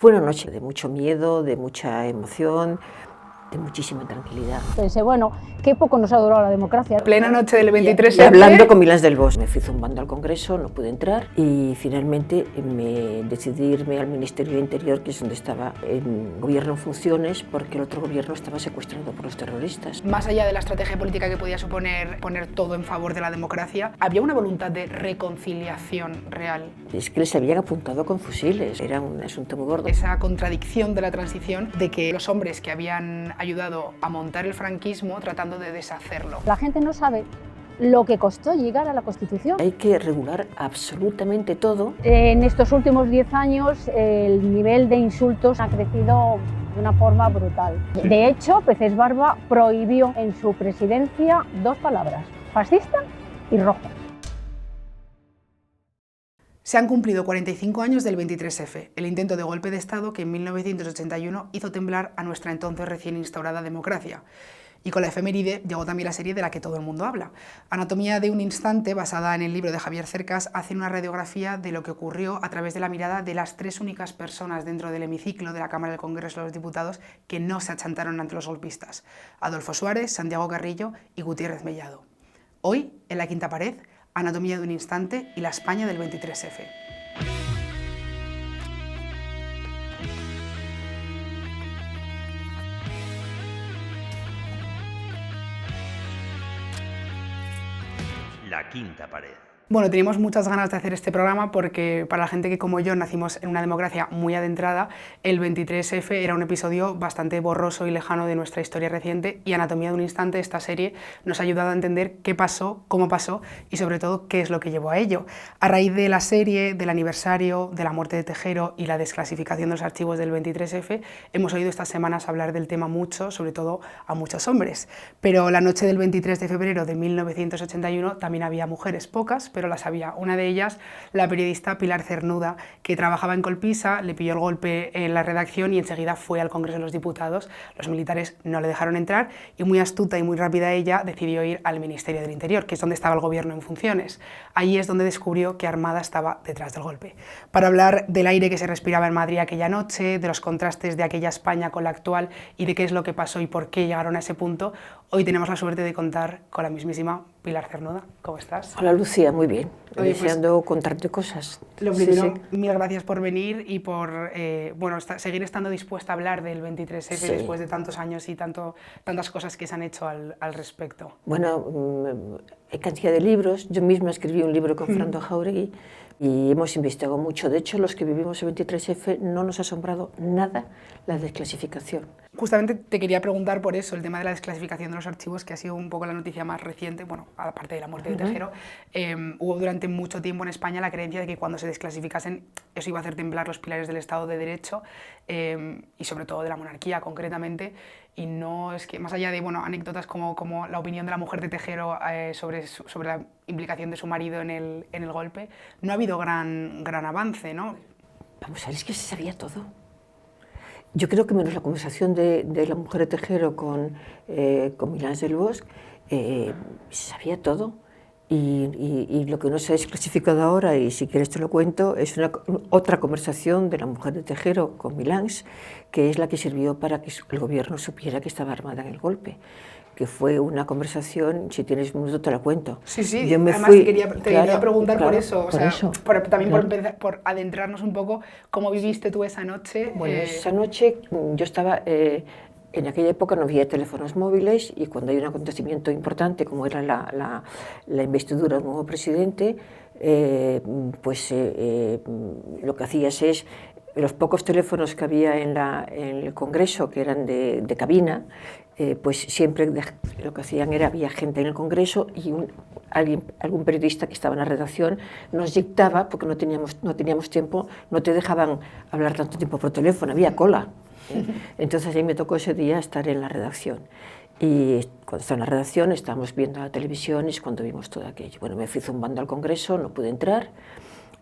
Fue una noche de mucho miedo, de mucha emoción, de muchísima tranquilidad. Pensé, bueno, qué poco nos ha durado la democracia. Plena noche del 23 Y hablando con Milans del Bosch, me fui zumbando al Congreso, no pude entrar y finalmente me decidí irme al Ministerio de Interior, que es donde estaba el gobierno en funciones, porque el otro gobierno estaba secuestrado por los terroristas. Más allá de la estrategia política que podía suponer poner todo en favor de la democracia, había una voluntad de reconciliación real. Es que les habían apuntado con fusiles, era un asunto muy gordo. Esa contradicción de la transición, de que los hombres que habían ayudado a montar el franquismo tratando de deshacerlo. La gente no sabe lo que costó llegar a la Constitución. Hay que regular absolutamente todo. En estos últimos 10 años el nivel de insultos ha crecido de una forma brutal. De hecho, Peces Barba prohibió en su presidencia 2 palabras, fascista y rojo. Se han cumplido 45 años del 23F, el intento de golpe de Estado que en 1981 hizo temblar a nuestra entonces recién instaurada democracia. Y con la efeméride llegó también la serie de la que todo el mundo habla. Anatomía de un instante, basada en el libro de Javier Cercas, hace una radiografía de lo que ocurrió a través de la mirada de las 3 únicas personas dentro del hemiciclo de la Cámara del Congreso de los Diputados que no se achantaron ante los golpistas: Adolfo Suárez, Santiago Carrillo y Gutiérrez Mellado. Hoy, en La Quinta Pared, Anatomía de un instante y la España del 23F. La Quinta Pared. Bueno, teníamos muchas ganas de hacer este programa porque para la gente que como yo nacimos en una democracia muy adentrada, el 23F era un episodio bastante borroso y lejano de nuestra historia reciente, y Anatomía de un instante, esta serie, nos ha ayudado a entender qué pasó, cómo pasó y sobre todo qué es lo que llevó a ello. A raíz de la serie, del aniversario, de la muerte de Tejero y la desclasificación de los archivos del 23F, hemos oído estas semanas hablar del tema mucho, sobre todo a muchos hombres. Pero la noche del 23 de febrero de 1981 también había mujeres, pocas, pero las había. Una de ellas, la periodista Pilar Cernuda, que trabajaba en Colpisa, le pilló el golpe en la redacción y enseguida fue al Congreso de los Diputados. Los militares no le dejaron entrar y, muy astuta y muy rápida ella, decidió ir al Ministerio del Interior, que es donde estaba el gobierno en funciones. Allí es donde descubrió que Armada estaba detrás del golpe. Para hablar del aire que se respiraba en Madrid aquella noche, de los contrastes de aquella España con la actual y de qué es lo que pasó y por qué llegaron a ese punto, hoy tenemos la suerte de contar con la mismísima Pilar Cernuda. ¿Cómo estás? Hola Lucía, muy bien. Oye, deseando contarte cosas. Lo primero, Sí. mil gracias por venir y por seguir estando dispuesta a hablar del 23F después de tantos años y tantas cosas que se han hecho al respecto. Bueno, hay cantidad de libros. Yo misma escribí un libro con Fernando Jauregui y hemos investigado mucho. De hecho, los que vivimos el 23F no nos ha asombrado nada la desclasificación. Justamente te quería preguntar por eso, el tema de la desclasificación de los archivos, que ha sido un poco la noticia más reciente, bueno, aparte de la muerte de Tejero. Hubo durante mucho tiempo en España la creencia de que cuando se desclasificasen eso iba a hacer temblar los pilares del Estado de Derecho y sobre todo de la monarquía concretamente. Y no es que, más allá de anécdotas como la opinión de la mujer de Tejero sobre la implicación de su marido en el golpe, no ha habido gran avance, ¿no? Vamos a ver, es que se sabía todo. Yo creo que menos la conversación de la mujer de Tejero con Milans del Bosch, se sabía todo. Y lo que no se ha desclasificado ahora, y si quieres te lo cuento, es otra conversación de la mujer de Tejero con Milans, que es la que sirvió para que el gobierno supiera que estaba armada en el golpe, que fue una conversación, si tienes un minuto te la cuento. Sí, sí, yo me además fui, te quería preguntar por eso, también claro. por adentrarnos un poco, ¿cómo viviste tú esa noche? Bueno, esa noche yo estaba... En aquella época no había teléfonos móviles y cuando hay un acontecimiento importante como era la investidura del nuevo presidente, lo que hacías es, los pocos teléfonos que había en el Congreso, que eran de cabina, pues siempre lo que hacían era, había gente en el Congreso y algún periodista que estaba en la redacción nos dictaba, porque no teníamos tiempo, no te dejaban hablar tanto tiempo por teléfono, había cola. Entonces a mí me tocó ese día estar en la redacción y cuando estaba en la redacción estábamos viendo la televisión y es cuando vimos todo aquello. Bueno, me fui zumbando al Congreso, no pude entrar,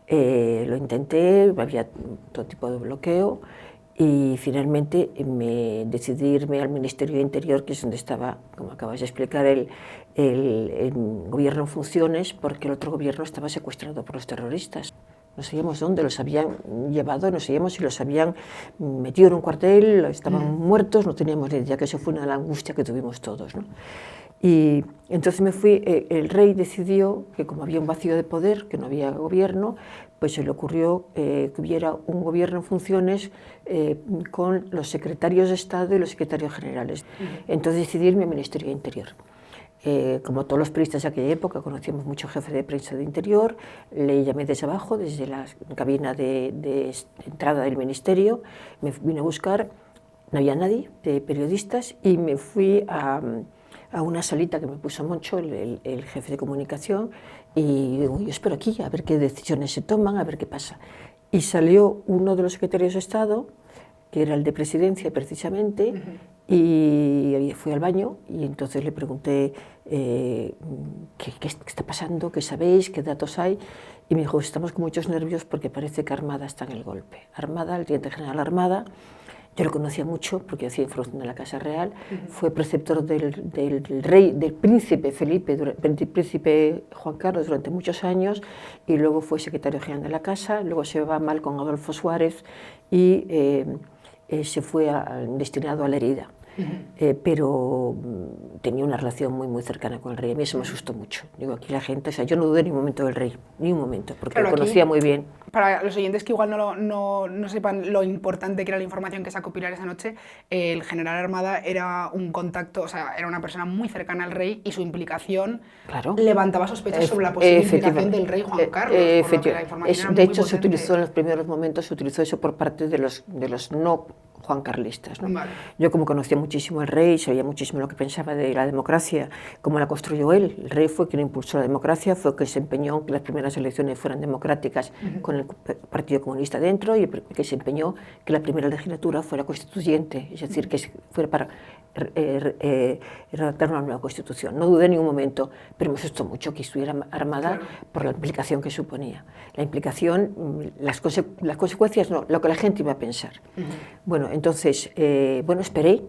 lo intenté, había todo tipo de bloqueo y finalmente me decidí irme al Ministerio de Interior, que es donde estaba, como acabas de explicar, el gobierno en funciones, porque el otro gobierno estaba secuestrado por los terroristas. no sabíamos dónde los habían llevado, no sabíamos si los habían metido en un cuartel, estaban muertos, no teníamos ni idea, que eso fue una angustia que tuvimos todos, ¿no? Y entonces me fui, el rey decidió que como había un vacío de poder, que no había gobierno, pues se le ocurrió que hubiera un gobierno en funciones con los secretarios de Estado y los secretarios generales. Entonces decidí irme al Ministerio de Interior. Como todos los periodistas de aquella época, conocíamos mucho jefe de prensa de Interior, le llamé desde abajo, desde la cabina de entrada del ministerio, me vine a buscar, no había nadie de periodistas y me fui a una salita que me puso Moncho, el jefe de comunicación, y digo, yo espero aquí a ver qué decisiones se toman, a ver qué pasa. Y salió uno de los secretarios de Estado, que era el de Presidencia precisamente, y fui al baño y entonces le pregunté ¿qué está pasando? ¿Qué sabéis? ¿Qué datos hay? Y me dijo, estamos con muchos nervios porque parece que Armada está en el golpe. Armada, el teniente general Armada, yo lo conocía mucho porque hacía información de la Casa Real, fue preceptor del rey, del príncipe Felipe, del príncipe Juan Carlos durante muchos años, y luego fue secretario general de la Casa, luego se va mal con Adolfo Suárez y se fue destinado a la herida. Pero tenía una relación muy cercana con el rey. A mí eso me asustó mucho. Digo, aquí la gente, o sea, yo no dudé ni un momento del rey, ni un momento, porque lo conocía muy bien. Para los oyentes que igual no sepan lo importante que era la información que sacó Pilar esa noche, el general Armada era un contacto, o sea, era una persona muy cercana al rey y su implicación levantaba sospechas sobre la posible implicación del rey Juan Carlos. Por lo que la información de hecho, se utilizó en los primeros momentos, se utilizó eso por parte de los no juancarlistas, ¿no? Vale. Yo, como conocía muchísimo al rey, sabía muchísimo lo que pensaba de la democracia, cómo la construyó él. El rey fue quien impulsó la democracia, fue quien se empeñó en que las primeras elecciones fueran democráticas con el Partido Comunista dentro, y que se empeñó que la primera legislatura fuera constituyente, es decir, que fuera para redactar una nueva constitución. No dudé en ningún momento, pero me asustó mucho que estuviera Armada por la implicación que suponía. La implicación, las consecuencias no, lo que la gente iba a pensar. Bueno, entonces, esperé,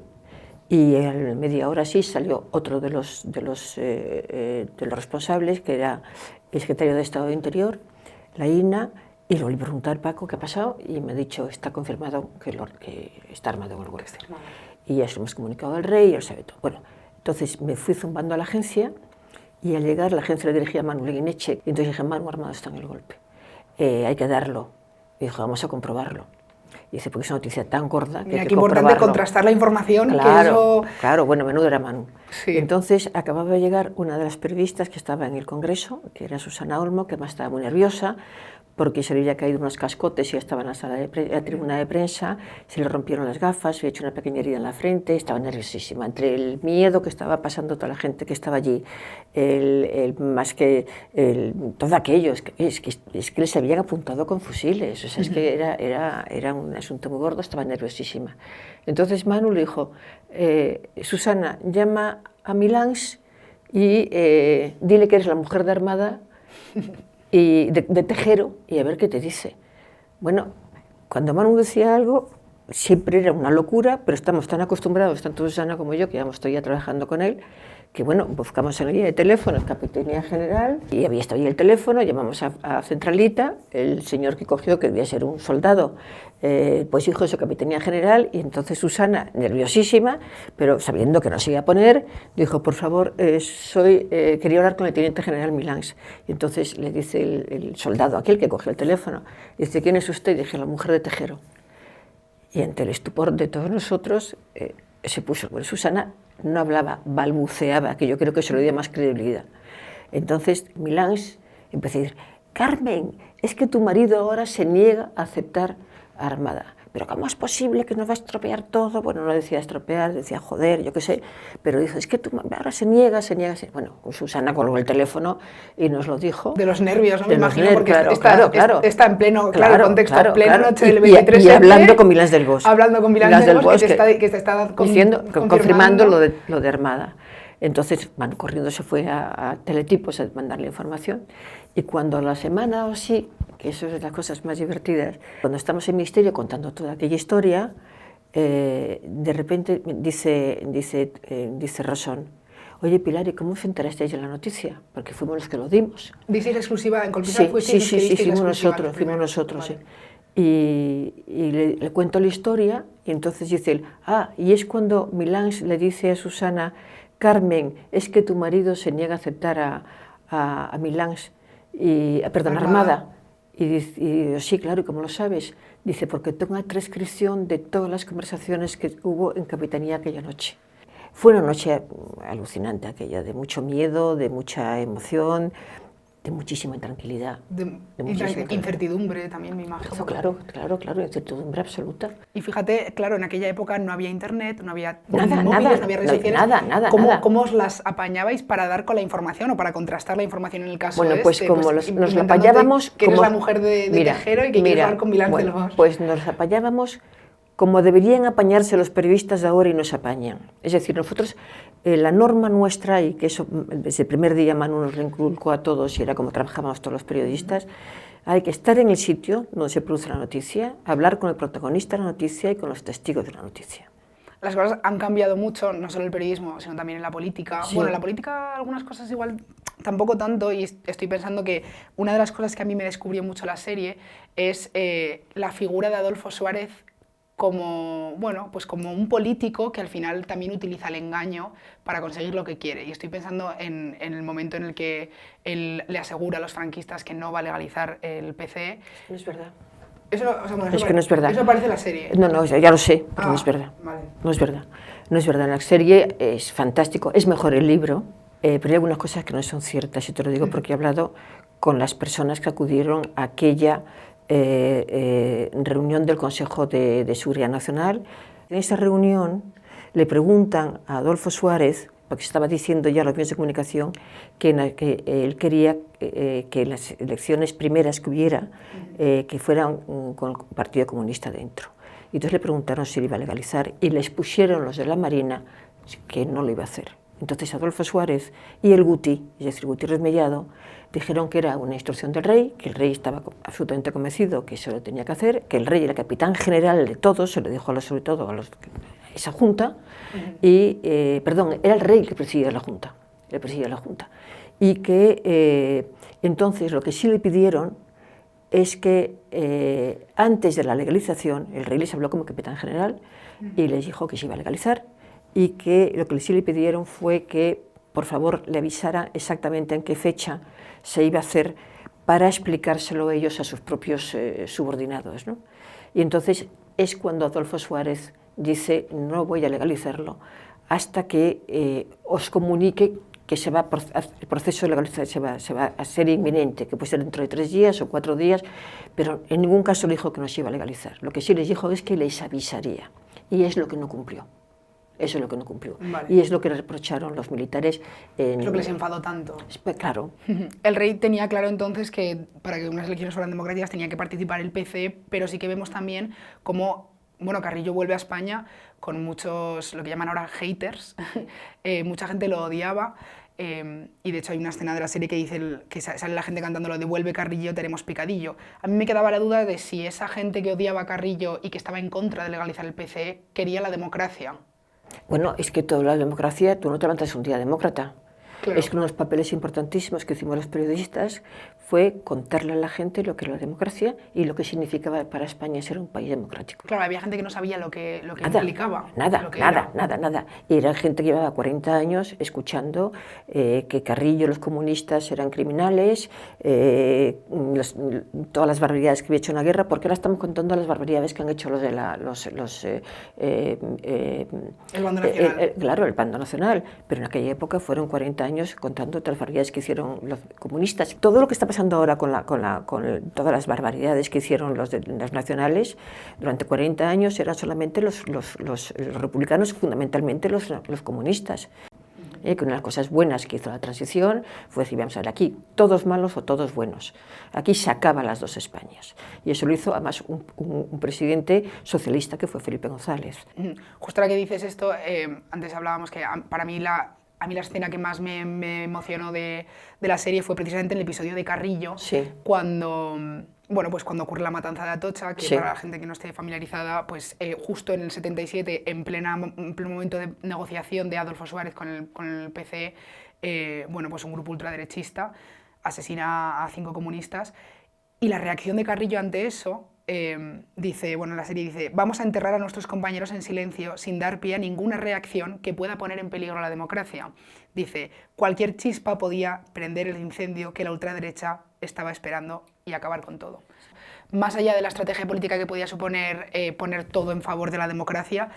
y a media hora sí salió otro de los responsables, que era el secretario de Estado de Interior, la INA, y le volví a preguntar, Paco, ¿qué ha pasado? Y me ha dicho, está confirmado que está armado en el golpe. Y ya se lo hemos comunicado al rey, y él sabe todo. Bueno, entonces me fui zumbando a la agencia, y al llegar la agencia la dirigía Manu Leguineche, y entonces dije, Manu, Armado está en el golpe, hay que darlo. Y dijo, vamos a comprobarlo. Y dice, porque es una noticia tan gorda que hay que importante comprobarlo. Contrastar la información. Claro, claro, bueno, menudo era Manu. Sí. Entonces acababa de llegar una de las periodistas que estaba en el Congreso, que era Susana Olmo, que además estaba muy nerviosa, porque se le había caído unos cascotes y ya estaba en la tribuna de prensa, se le rompieron las gafas, se había hecho una pequeña herida en la frente, estaba nerviosísima, entre el miedo que estaba pasando toda la gente que estaba allí, todo aquello, es que les habían apuntado con fusiles, o sea, es que era un asunto muy gordo, estaba nerviosísima. Entonces Manu le dijo, Susana, llama a Milans y dile que eres la mujer de Armada, y de Tejero, y a ver qué te dice. Bueno, cuando Manu decía algo, siempre era una locura, pero estamos tan acostumbrados, tanto Susana como yo, que ya estoy ya trabajando con él, que bueno, buscamos en la guía de teléfono, Capitanía General, y había estado ahí el teléfono, llamamos a Centralita, el señor que cogió, que debía ser un soldado, pues hijo de su Capitanía General, y entonces Susana, nerviosísima, pero sabiendo que no se iba a poner, dijo, por favor, quería hablar con el teniente general Milans. Y entonces le dice el soldado, aquel que cogió el teléfono, dice, ¿quién es usted? Y dije, la mujer de Tejero. Y ante el estupor de todos nosotros, se puso, bueno, Susana no hablaba, balbuceaba, que yo creo que eso le dio más credibilidad. Entonces Milans empezó a decir, Carmen, es que tu marido ahora se niega a aceptar a Armada. Pero ¿cómo es posible que nos va a estropear todo? Bueno, no decía estropear, decía joder, yo qué sé, pero dijo, es que tú ahora se niega. Bueno, Susana colgó el teléfono y nos lo dijo. De los nervios, ¿no? Me imagino, porque claro. Está en pleno, contexto, plena noche del 23F. Y hablando con Milans del Bosch. Hablando con Milans del Bosch, que te está confirmando lo de Armada. Entonces, corriendo se fue a Teletipos a mandarle información, y cuando a la semana o así, que eso es de las cosas más divertidas, cuando estamos en el ministerio contando toda aquella historia, de repente dice Rosón, oye Pilar, ¿y cómo os enterasteis de la noticia? Porque fuimos los que lo dimos. ¿Disteis la exclusiva en Colpisa? Sí, fuimos nosotros. Vale. Y le cuento la historia y entonces dice él, y es cuando Milans le dice a Susana, Carmen, es que tu marido se niega a aceptar a Milans, perdón, Armada. Y dice, sí, claro, ¿y cómo lo sabes? Dice, porque tengo una transcripción de todas las conversaciones que hubo en Capitanía aquella noche. Fue una noche alucinante aquella, de mucho miedo, de mucha emoción, de muchísima intranquilidad. De incertidumbre también, me imagino. Claro, incertidumbre absoluta. Y fíjate, claro, en aquella época no había internet, no había móviles, no había redes sociales. Nada. ¿Cómo os las apañabais para dar con la información o para contrastar la información en el caso bueno, pues este? Como nos la apañábamos... Que eres la mujer de Tejero y que quieres hablar con Milans del Bosch. Pues nos apañábamos como deberían apañarse los periodistas de ahora y nos apañan. Es decir, nosotros, la norma nuestra, y que eso desde el primer día Manu nos reinculcó a todos y era como trabajábamos todos los periodistas, hay que estar en el sitio donde se produce la noticia, hablar con el protagonista de la noticia y con los testigos de la noticia. Las cosas han cambiado mucho, no solo en el periodismo, sino también en la política. Sí. Bueno, en la política algunas cosas igual tampoco tanto, y estoy pensando que una de las cosas que a mí me descubrió mucho la serie es la figura de Adolfo Suárez como, bueno, pues como un político que al final también utiliza el engaño para conseguir lo que quiere. Y estoy pensando en el momento en el que él le asegura a los franquistas que no va a legalizar el PCE. No es verdad. Eso, o sea, bueno, es que no es verdad. Eso aparece en la serie. No, ya lo sé, pero no es verdad. Vale. No es verdad. No es verdad. En la serie es fantástico, es mejor el libro, pero hay algunas cosas que no son ciertas, y te lo digo porque he hablado con las personas que acudieron a aquella reunión del Consejo de Seguridad Nacional. En esa reunión le preguntan a Adolfo Suárez, porque estaba diciendo ya los medios de comunicación que él quería que las elecciones primeras que hubiera que fueran con el Partido Comunista dentro. Y entonces le preguntaron si lo iba a legalizar y les pusieron los de la Marina que no lo iba a hacer. Entonces Adolfo Suárez y el Guti, es decir, Gutiérrez Mellado, dijeron que era una instrucción del rey, que el rey estaba absolutamente convencido que eso lo tenía que hacer, que el rey era el capitán general de todos, se lo dijo sobre todo a esa junta, perdón, era el rey el que presidía la junta, y que entonces lo que sí le pidieron es que antes de la legalización, el rey les habló como capitán general y les dijo que se iba a legalizar, y que lo que sí le pidieron fue que por favor le avisara exactamente en qué fecha se iba a hacer para explicárselo ellos a sus propios subordinados, ¿no? Y entonces es cuando Adolfo Suárez dice, no voy a legalizarlo hasta que os comunique que el proceso de legalización se va a ser inminente, que puede ser dentro de 3 días o 4 días, pero en ningún caso le dijo que no se iba a legalizar. Lo que sí les dijo es que les avisaría, y es lo que no cumplió. Eso es lo que no cumplió. Vale. Y es lo que le reprocharon los militares. Es lo que les enfadó tanto. Claro. El rey tenía claro entonces que para que unas elecciones fueran democráticas tenía que participar el PCE, pero sí que vemos también cómo, bueno, Carrillo vuelve a España con muchos, lo que llaman ahora haters. Mucha gente lo odiaba. Y de hecho hay una escena de la serie que dice que sale la gente cantando lo de "vuelve Carrillo, tenemos picadillo". A mí me quedaba la duda de si esa gente que odiaba a Carrillo y que estaba en contra de legalizar el PCE quería la democracia. Bueno, es que toda la democracia, tú no te levantas un día demócrata. Claro. Es que uno de los papeles importantísimos que hicimos los periodistas fue contarle a la gente lo que era la democracia y lo que significaba para España ser un país democrático. Claro, había gente que no sabía lo que implicaba. Nada. Y era gente que llevaba 40 años escuchando que Carrillo y los comunistas eran criminales, todas las barbaridades que había hecho en la guerra, porque ahora estamos contando las barbaridades que han hecho los de el bando nacional. Claro, el bando nacional, pero en aquella época fueron 40 años contando todas las barbaridades que hicieron los comunistas. Todo lo que está pasando ahora con todas las barbaridades que hicieron los nacionales durante 40 años eran solamente los republicanos, fundamentalmente los comunistas. Que una de las cosas buenas que hizo la transición fue decir, vamos a ver, aquí todos malos o todos buenos. Aquí se acaban las dos Españas. Y eso lo hizo además un presidente socialista que fue Felipe González. Justo ahora que dices esto, antes hablábamos que para mí a mí la escena que más me emocionó de la serie fue precisamente el episodio de Carrillo, sí. cuando bueno, pues cuando ocurre la matanza de Atocha, que Sí. para la gente que no esté familiarizada, pues justo en el 77, en pleno momento de negociación de Adolfo Suárez con el PCE, bueno, pues un grupo ultraderechista asesina a 5 comunistas, y la reacción de Carrillo ante eso, dice, bueno, la serie dice, vamos a enterrar a nuestros compañeros en silencio sin dar pie a ninguna reacción que pueda poner en peligro la democracia. Dice, cualquier chispa podía prender el incendio que la ultraderecha estaba esperando y acabar con todo. Más allá de la estrategia política que podía suponer poner todo en favor de la democracia,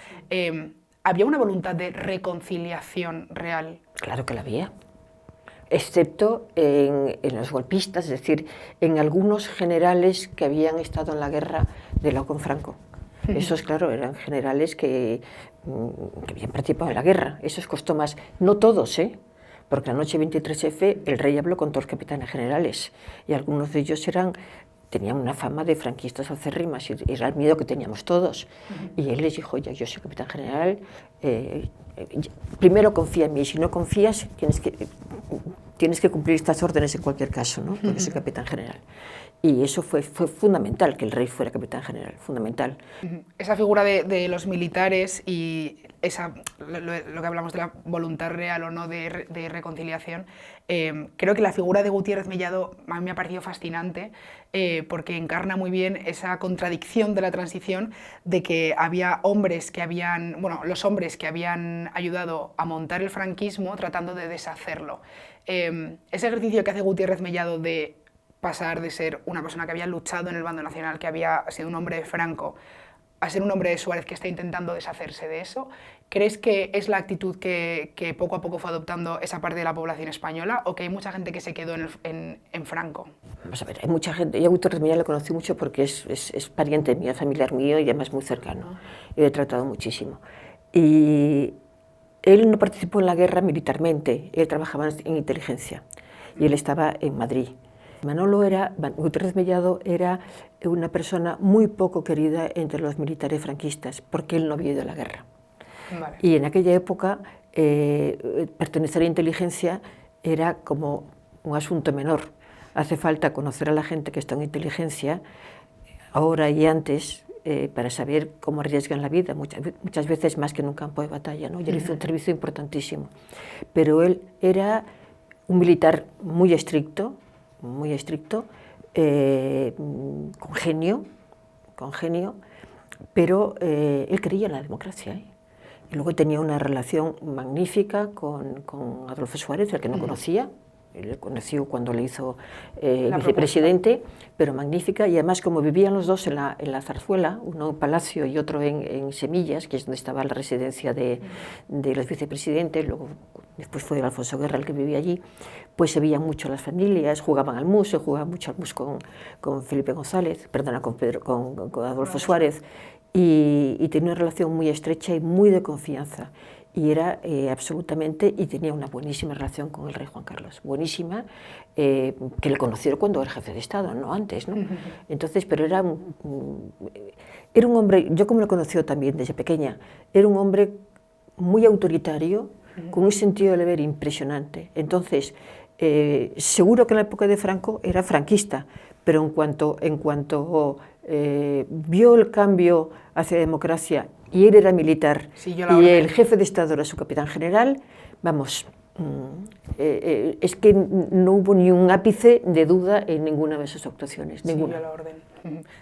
¿había una voluntad de reconciliación real? Claro que la había, excepto en los golpistas, es decir, en algunos generales que habían estado en la guerra de lado con Franco. Esos, claro, eran generales que habían participado en la guerra. Eso costó más. No todos, porque la noche 23F el rey habló con todos los capitanes generales y algunos de ellos tenían una fama de franquistas acérrimas y era el miedo que teníamos todos. Y él les dijo, ya, yo soy capitán general, primero confía en mí, si no confías tienes que cumplir estas órdenes en cualquier caso, ¿no? Porque soy capitán general. Y eso fue fundamental, que el rey fuera capitán general, fundamental. Esa figura de los militares y lo que hablamos de la voluntad real o no de reconciliación, creo que la figura de Gutiérrez Mellado a mí me ha parecido fascinante, porque encarna muy bien esa contradicción de la transición, de que había hombres que los hombres que habían ayudado a montar el franquismo tratando de deshacerlo. Ese ejercicio que hace Gutiérrez Mellado de pasar de ser una persona que había luchado en el bando nacional, que había sido un hombre de Franco, a ser un hombre de Suárez que está intentando deshacerse de eso, ¿crees que es la actitud que poco a poco fue adoptando esa parte de la población española, o que hay mucha gente que se quedó en Franco? Vamos a ver, hay mucha gente. Yo a Gutiérrez Mellado lo conocí mucho porque es pariente mío, familiar mío y además muy cercano. Yo lo he tratado muchísimo. Y él no participó en la guerra militarmente, él trabajaba en inteligencia y él estaba en Madrid. Gutiérrez Mellado era una persona muy poco querida entre los militares franquistas, porque él no había ido a la guerra. Vale. Y en aquella época, pertenecer a inteligencia era como un asunto menor. Hace falta conocer a la gente que está en inteligencia, ahora y antes, para saber cómo arriesgan la vida, muchas veces más que en un campo de batalla, ¿no? Y él hizo un servicio importantísimo. Pero él era un militar muy estricto, con genio, pero él creía en la democracia. Y luego tenía una relación magnífica con Adolfo Suárez, el que no conocía. Él le conoció cuando le hizo vicepresidente, pero magnífica, y además como vivían los dos en la Zarzuela, uno en Palacio y otro en Semillas, que es donde estaba la residencia de los vicepresidentes, después fue Alfonso Guerra el que vivía allí, pues se veían mucho las familias, jugaban al mus, se jugaba mucho al mus con Felipe González, perdona, con Adolfo Suárez, y tenía una relación muy estrecha y muy de confianza. Y era absolutamente, y tenía una buenísima relación con el rey Juan Carlos, buenísima, que le conocieron cuando era jefe de Estado, no antes, ¿no? Entonces, pero era un hombre, yo como lo conocí también desde pequeña, era un hombre muy autoritario, con un sentido del deber impresionante. Entonces, seguro que en la época de Franco era franquista, pero en cuanto vio el cambio hacia la democracia y él era militar y el jefe de Estado era su capitán general, vamos, es que no hubo ni un ápice de duda en ninguna de sus actuaciones. Ninguna. Siguió la orden.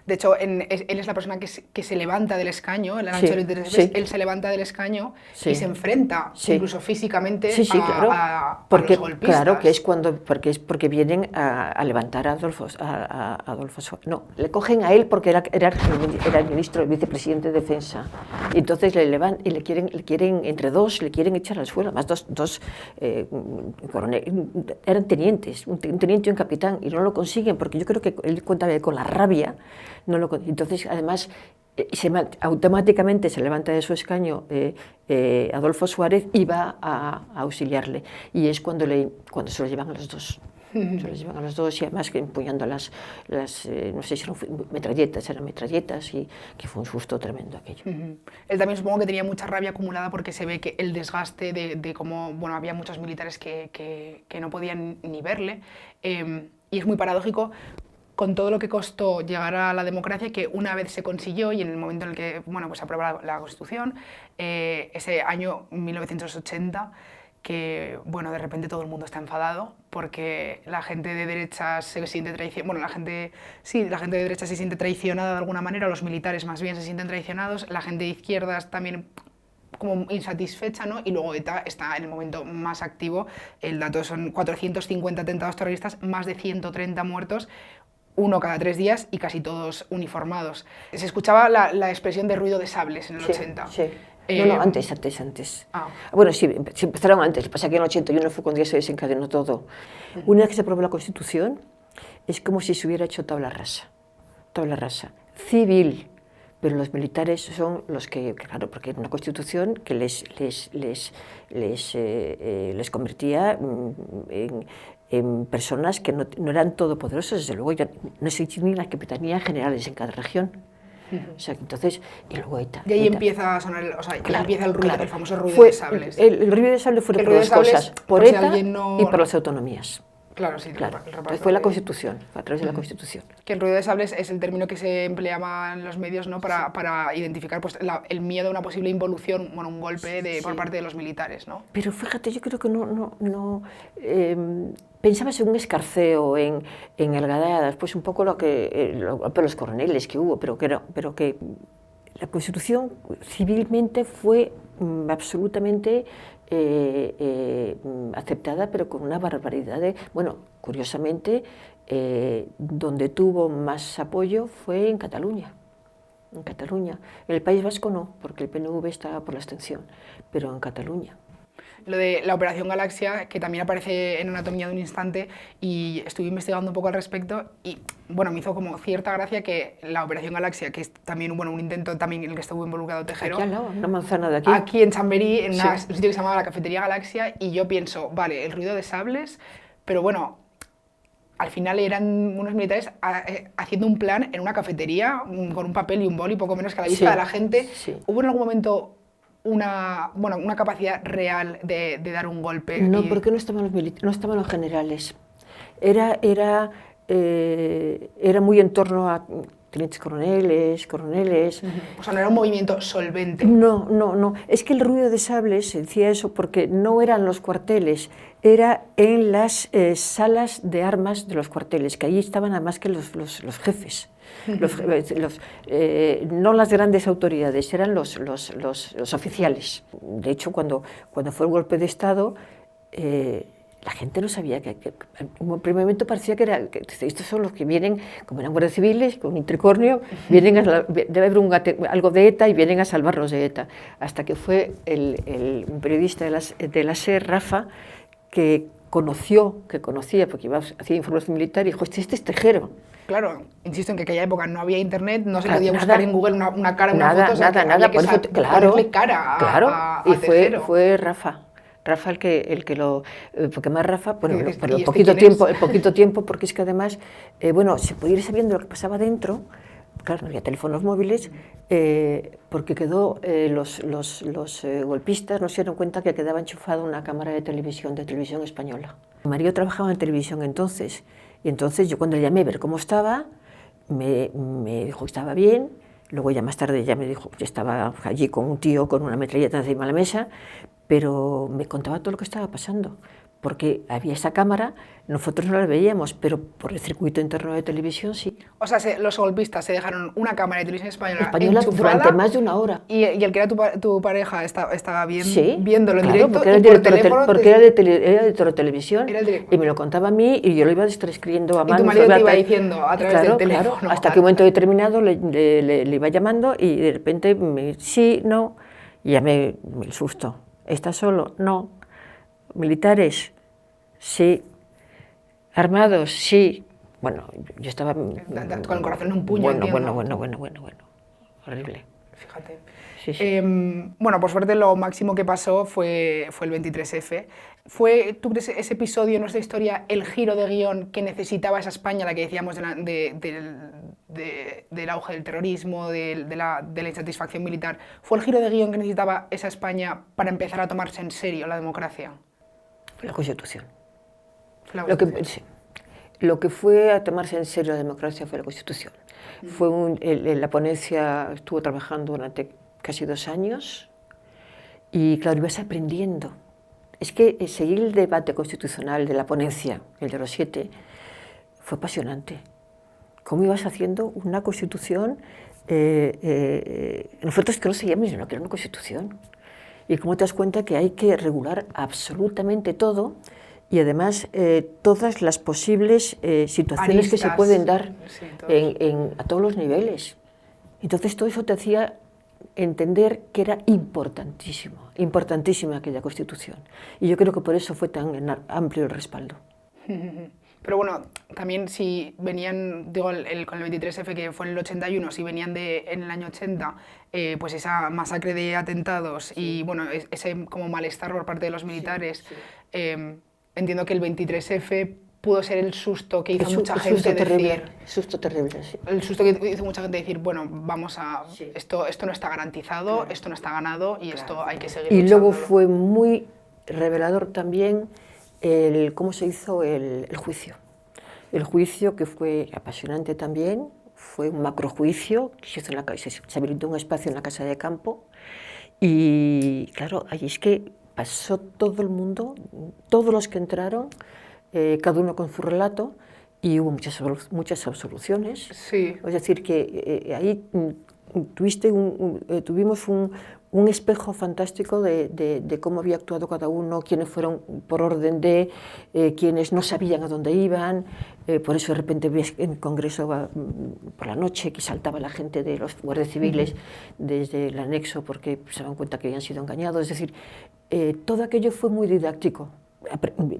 De hecho, él es la persona que se levanta del escaño, en la noche del 23, él se levanta del escaño y se enfrenta, incluso físicamente, a los golpistas. Claro, que es porque vienen a levantar a Adolfo Suárez. No, le cogen a él porque era el ministro, el vicepresidente de Defensa. Y entonces le levantan y le quieren entre dos, le quieren echar al suelo. Además, dos eran tenientes, un teniente y un capitán, y no lo consiguen porque yo creo que él cuenta con la rabia. Entonces, además, automáticamente se levanta de su escaño Adolfo Suárez y va a auxiliarle. Y es cuando se lo llevan a los dos. Se los llevan a los dos y además que empuñando las no sé si eran metralletas, y que fue un susto tremendo aquello. Él también supongo que tenía mucha rabia acumulada porque se ve que el desgaste de cómo, bueno, había muchos militares que no podían ni verle, y es muy paradójico con todo lo que costó llegar a la democracia, que una vez se consiguió y en el momento en el que pues se aprueba la Constitución, ese año 1980, que bueno, de repente todo el mundo está enfadado porque la gente de derechas se siente traicionada, la gente de derechas se siente traicionada de alguna manera, los militares más bien se sienten traicionados, la gente de izquierdas también como insatisfecha, ¿no? Y luego ETA está en el momento más activo, el dato son 450 atentados terroristas, más de 130 muertos, uno cada 3 días y casi todos uniformados. Se escuchaba la expresión de ruido de sables en el 80. Sí. No, antes. Bueno, sí empezaron antes, lo que pasa es que en el 81 fue cuando ya se desencadenó todo. Una vez que se aprobó la Constitución, es como si se hubiera hecho tabla rasa, civil, pero los militares son los que, claro, porque era una Constitución que les convertía en personas que no eran todopoderosos, desde luego ya no existían ni las capitanías generales en cada región. O sea, entonces, y luego ETA. Y ahí empieza a sonar, empieza el ruido, el famoso ruido de sables. El ruido de sables fue por dos cosas, por ETA y por las autonomías. Claro, sí, claro. Entonces fue la Constitución, fue a través de la Constitución. Que el ruido de sables es el término que se empleaba en los medios, ¿no? para identificar pues, el miedo a una posible involución, bueno, un golpe por parte de los militares, ¿no? Pero fíjate, yo creo que pensabas en un escarceo, en algadadas, pues un poco los coroneles que hubo, pero que la Constitución civilmente fue absolutamente aceptada, pero con una barbaridad de... Bueno, curiosamente, donde tuvo más apoyo fue en Cataluña. En el País Vasco no, porque el PNV estaba por la abstención, pero en Cataluña. Lo de la Operación Galaxia, que también aparece en Anatomía de un instante, y estuve investigando un poco al respecto, y bueno, me hizo como cierta gracia que la Operación Galaxia, que es también un intento también en el que estuvo involucrado Tejero, aquí al lado, una manzana de aquí. Aquí en Chamberí, en un sitio que se llamaba la Cafetería Galaxia, y yo pienso, vale, el ruido de sables, pero bueno, al final eran unos militares haciendo un plan en una cafetería con un papel y un boli, poco menos que a la vista de la gente. Sí. ¿Hubo en algún momento una capacidad real de dar un golpe? No, porque no estaban los generales. Era muy en torno a tenientes coroneles. O sea, no era un movimiento solvente. No. Es que el ruido de sables se decía eso porque no eran los cuarteles, era en las salas de armas de los cuarteles, que allí estaban además que los jefes. No las grandes autoridades, eran los oficiales. De hecho, cuando fue el golpe de Estado, la gente no sabía en un primer momento parecía que estos son los que vienen, como eran guardias civiles, con un tricornio, debe haber algo de ETA y vienen a salvarlos de ETA. Hasta que fue un periodista de la SER, Rafa, que conocía, porque hacía información militar, y dijo, este es Tejero. Claro, insisto en que en aquella época no había internet, no se podía buscar en Google una cara, una foto, o sea, nada, por eso, ponerle cara a y Tejero. fue Rafa el que lo... Porque más Rafa, bueno, por el poquito tiempo, porque es que además, se podía ir sabiendo lo que pasaba dentro, claro, no había teléfonos móviles, porque los golpistas no se dieron cuenta que quedaba enchufada una cámara de televisión española. Mi marido trabajaba en televisión entonces, y entonces yo cuando le llamé a ver cómo estaba, me dijo que estaba bien. Luego ya más tarde ya me dijo que estaba allí con un tío con una metralleta encima de la mesa, pero me contaba todo lo que estaba pasando, porque había esa cámara, nosotros no la veíamos, pero por el circuito interno de televisión sí. O sea, los golpistas se dejaron una cámara de televisión española enchufada durante más de una hora. Y el que era tu pareja estaba viéndolo en directo, porque era de Televisión, y me lo contaba a mí y yo lo iba escribiendo a mano. Y tu marido te iba diciendo a través del teléfono. Claro, hasta que un momento determinado le iba llamando y de repente sí, no, y ya me el susto. ¿Estás solo? No. ¿Militares? Sí. ¿Armados? Sí. Bueno, yo estaba... Con el corazón en un puño. Bueno. Horrible. Fíjate. Sí. Bueno, por suerte lo máximo que pasó fue el 23F. ¿Tú crees ese episodio en nuestra historia el giro de guión que necesitaba esa España, la que decíamos del auge del terrorismo, de la insatisfacción militar? ¿Fue el giro de guión que necesitaba esa España para empezar a tomarse en serio la democracia? La Constitución. Sí. Lo que fue a tomarse en serio la democracia fue la Constitución. La ponencia estuvo trabajando durante casi 2 años y, claro, ibas aprendiendo. Es que seguir el debate constitucional de la ponencia, el de los 7, fue apasionante. Cómo ibas haciendo una Constitución, nosotros que no sabíamos lo que era una Constitución. Y cómo te das cuenta que hay que regular absolutamente todo y además todas las posibles situaciones Aristas, que se pueden dar sí, a todos los niveles. Entonces todo eso te hacía entender que era importantísima aquella Constitución. Y yo creo que por eso fue tan amplio el respaldo. Pero bueno, también si venían, digo, con el 23F, que fue en el 81, si venían en el año 80, pues esa masacre de atentados y bueno, ese como malestar por parte de los militares, entiendo que el 23F pudo ser el susto que hizo mucha gente decir... Susto terrible, sí. El susto que hizo mucha gente decir, bueno, vamos a... Sí. Esto no está garantizado, claro. Esto no está ganado y claro. Esto hay que seguir Y luchándolo. Luego fue muy revelador también cómo se hizo el juicio. El juicio, que fue apasionante también, fue un macrojuicio, se habilitó un espacio en la Casa de Campo y claro, allí es que pasó todo el mundo, todos los que entraron, cada uno con su relato, y hubo muchas absoluciones. Sí. Es decir, que ahí tuvimos un espejo fantástico de cómo había actuado cada uno, quiénes fueron por orden de, quienes no sabían a dónde iban, por eso de repente ves en el Congreso por la noche que saltaba la gente de los guardias civiles desde el anexo porque se daban cuenta que habían sido engañados, es decir, todo aquello fue muy didáctico.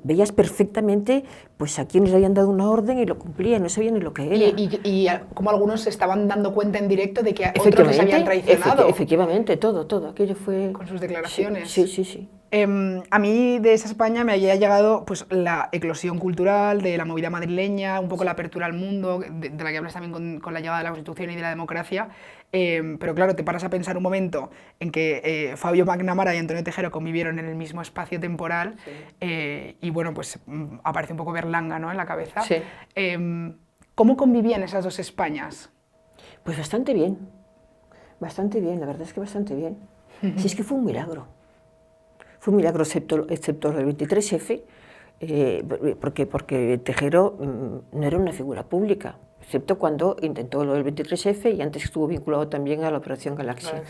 Veías perfectamente pues a quienes le habían dado una orden y lo cumplían, no sabían ni lo que era. Y como algunos se estaban dando cuenta en directo de que otros les habían traicionado. Efectivamente, todo aquello fue... Con sus declaraciones. Sí. A mí de esa España me había llegado pues, la eclosión cultural de la movida madrileña, un poco la apertura al mundo, de la que hablas también con la llegada de la Constitución y de la democracia, pero claro, te paras a pensar un momento en que Fabio McNamara y Antonio Tejero convivieron en el mismo espacio temporal, y bueno, pues aparece un poco Berlanga, ¿no?, en la cabeza. Sí. ¿Cómo convivían esas dos Españas? Pues bastante bien, la verdad es que bastante bien. Si es que fue un milagro. Fue un milagro, excepto el 23F, porque Tejero no era una figura pública, excepto cuando intentó lo del 23F y antes estuvo vinculado también a la Operación Galaxia. Claro.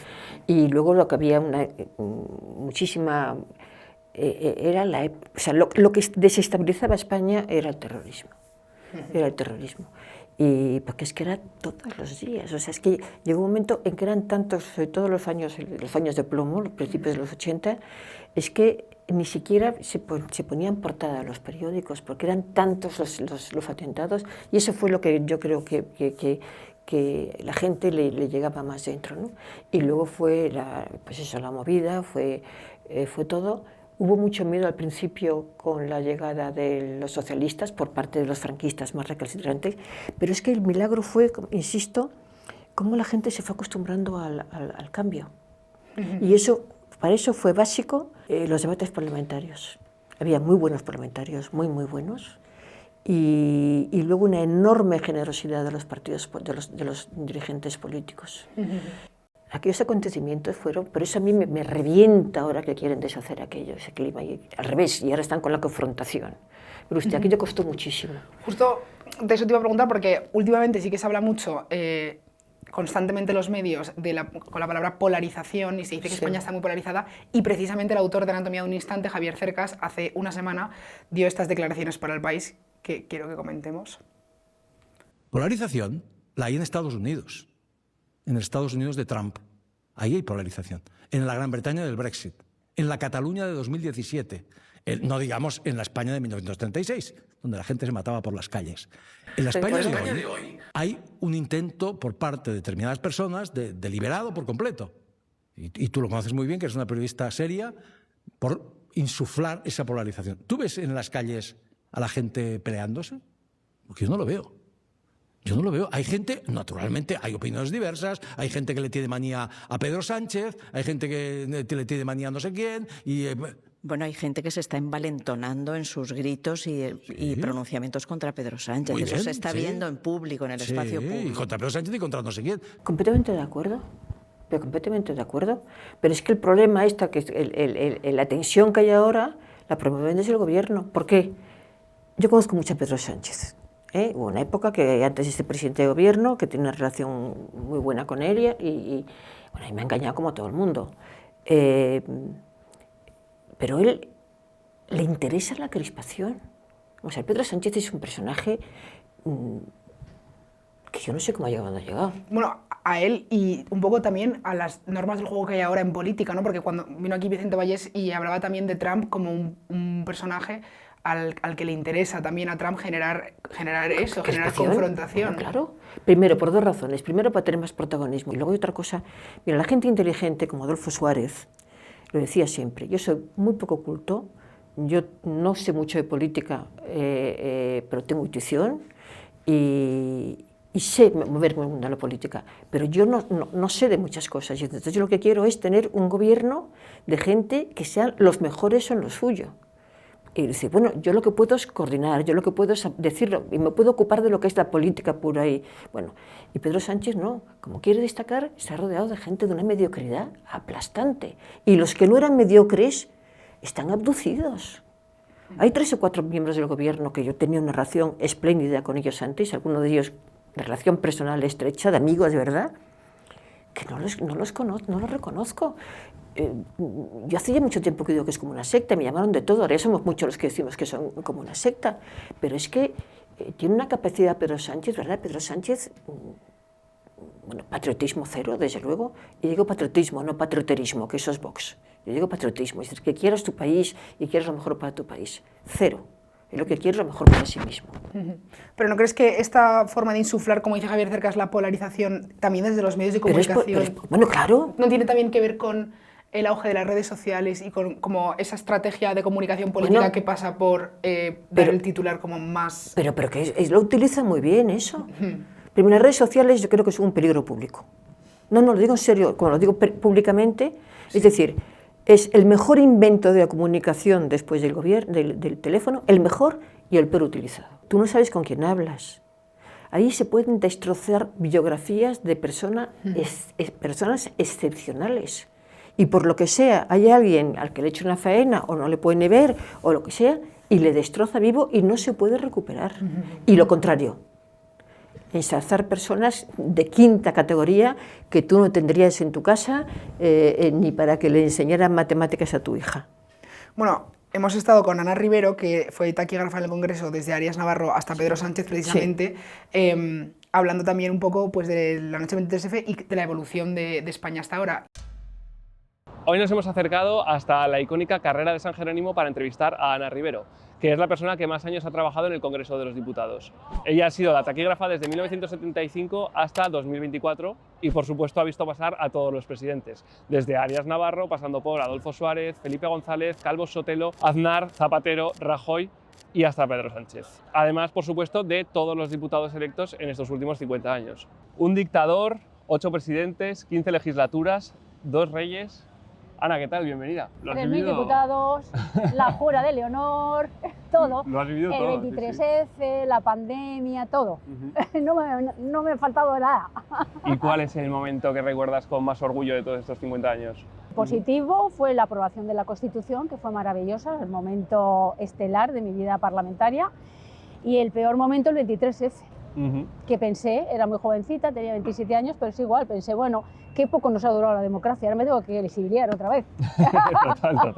Y luego lo que había muchísima... lo que desestabilizaba a España era el terrorismo. Y porque es que era todos los días, o sea, es que llegó un momento en que eran tantos, sobre todo los años de plomo, los principios de los 80, es que ni siquiera se ponían portada a los periódicos, porque eran tantos los atentados, y eso fue lo que yo creo que la gente le llegaba más dentro, ¿no? Y luego fue la movida, fue todo. Hubo mucho miedo al principio con la llegada de los socialistas por parte de los franquistas más recalcitrantes, pero es que el milagro fue, insisto, cómo la gente se fue acostumbrando al cambio. Y para eso fue básico los debates parlamentarios. Había muy buenos parlamentarios, muy buenos, y luego una enorme generosidad de los partidos, de los dirigentes políticos. Aquellos acontecimientos fueron, por eso a mí me revienta ahora que quieren deshacer ese clima, y al revés, y ahora están con la confrontación. Pero usted, aquello costó muchísimo. Justo de eso te iba a preguntar, porque últimamente sí que se habla mucho, constantemente en los medios, con la palabra polarización, y se dice que España está muy polarizada, y precisamente el autor de Anatomía de un instante, Javier Cercas, hace una semana dio estas declaraciones para El País, que quiero que comentemos. Polarización la hay en Estados Unidos. En Estados Unidos de Trump. Ahí hay polarización. En la Gran Bretaña del Brexit. En la Cataluña de 2017. No digamos en la España de 1936, donde la gente se mataba por las calles. En la España de hoy hay un intento por parte de determinadas personas, deliberado por completo, y tú lo conoces muy bien, que eres una periodista seria, por insuflar esa polarización. ¿Tú ves en las calles a la gente peleándose? Porque yo no lo veo. Yo no lo veo. Hay gente, naturalmente, hay opiniones diversas, hay gente que le tiene manía a Pedro Sánchez, hay gente que le tiene manía a no sé quién, Bueno, hay gente que se está envalentonando en sus gritos y pronunciamientos contra Pedro Sánchez. Muy Eso bien, se está viendo en público, en el espacio y público. contra Pedro Sánchez y contra no sé quién. Completamente de acuerdo, pero completamente de acuerdo. Pero es que el problema está que la tensión que hay ahora la promueven desde el gobierno. ¿Por qué? Yo conozco mucho a Pedro Sánchez. Hubo una época que antes de ser presidente de gobierno, que tiene una relación muy buena con él y me ha engañado como a todo el mundo. Pero él le interesa la crispación. O sea, Pedro Sánchez es un personaje que yo no sé cómo ha llegado a llegar. Bueno, a él y un poco también a las normas del juego que hay ahora en política, ¿no? Porque cuando vino aquí Vicente Vallés y hablaba también de Trump como un personaje al que le interesa también a Trump generar eso, generar confrontación. Claro. Primero, por dos razones. Primero, para tener más protagonismo. Y luego hay otra cosa. Mira, la gente inteligente como Adolfo Suárez lo decía siempre. Yo soy muy poco culto, yo no sé mucho de política, pero tengo intuición y sé moverme en el mundo de la política, pero yo no sé de muchas cosas. Y entonces yo lo que quiero es tener un gobierno de gente que sean los mejores en lo suyo. Y dice, bueno, yo lo que puedo es coordinar, yo lo que puedo es decirlo, y me puedo ocupar de lo que es la política pura. Y Pedro Sánchez no, como quiere destacar, está rodeado de gente de una mediocridad aplastante. Y los que no eran mediocres están abducidos. Hay 3 o 4 miembros del gobierno que yo tenía una relación espléndida con ellos antes, algunos de ellos de relación personal estrecha, de amigos de verdad, que no los conozco, no los reconozco. Yo hace ya mucho tiempo que digo que es como una secta, me llamaron de todo, ahora ya somos muchos los que decimos que son como una secta, pero es que tiene una capacidad Pedro Sánchez, ¿verdad? Pedro Sánchez, bueno, patriotismo cero, desde luego, y digo patriotismo, no patrioterismo, que eso es Vox. Yo digo patriotismo, es decir, que quieras tu país y quieras lo mejor para tu país. Cero. Y lo que quieres lo mejor para sí mismo. Pero ¿no crees que esta forma de insuflar, como dice Javier Cercas, la polarización también desde los medios de comunicación, bueno, claro, no tiene también que ver con el auge de las redes sociales y con como esa estrategia de comunicación política que pasa por dar el titular como más... Pero que lo utiliza muy bien eso. Primero, las redes sociales yo creo que son un peligro público. No, lo digo en serio, como lo digo públicamente, es decir, es el mejor invento de la comunicación después del gobierno, del teléfono, el mejor y el peor utilizado. Tú no sabes con quién hablas. Ahí se pueden destrozar biografías de personas excepcionales. Y por lo que sea, hay alguien al que le echa una faena o no le puede ver o lo que sea, y le destroza vivo y no se puede recuperar. Y lo contrario, ensalzar personas de quinta categoría que tú no tendrías en tu casa ni para que le enseñaran matemáticas a tu hija. Bueno, hemos estado con Ana Rivero, que fue taquígrafa en el Congreso desde Arias Navarro hasta Pedro Sánchez, precisamente, hablando también un poco pues, de la noche 23F y de la evolución de España hasta ahora. Hoy nos hemos acercado hasta la icónica Carrera de San Jerónimo para entrevistar a Ana Rivero, que es la persona que más años ha trabajado en el Congreso de los Diputados. Ella ha sido la taquígrafa desde 1975 hasta 2024 y, por supuesto, ha visto pasar a todos los presidentes, desde Arias Navarro, pasando por Adolfo Suárez, Felipe González, Calvo Sotelo, Aznar, Zapatero, Rajoy y hasta Pedro Sánchez. Además, por supuesto, de todos los diputados electos en estos últimos 50 años. Un dictador, 8 presidentes, 15 legislaturas, 2 reyes... Ana, ¿qué tal? Bienvenida. 3.000 diputados, la jura de Leonor, todo. Lo has vivido todo. El 23F, la pandemia, todo. No me ha faltado nada. ¿Y cuál es el momento que recuerdas con más orgullo de todos estos 50 años? Positivo fue la aprobación de la Constitución, que fue maravillosa, el momento estelar de mi vida parlamentaria. Y el peor momento, el 23F. Que pensé, era muy jovencita, tenía 27 años, pero es igual, pensé, bueno, qué poco nos ha durado la democracia, ahora me tengo que exiliar otra vez. Total.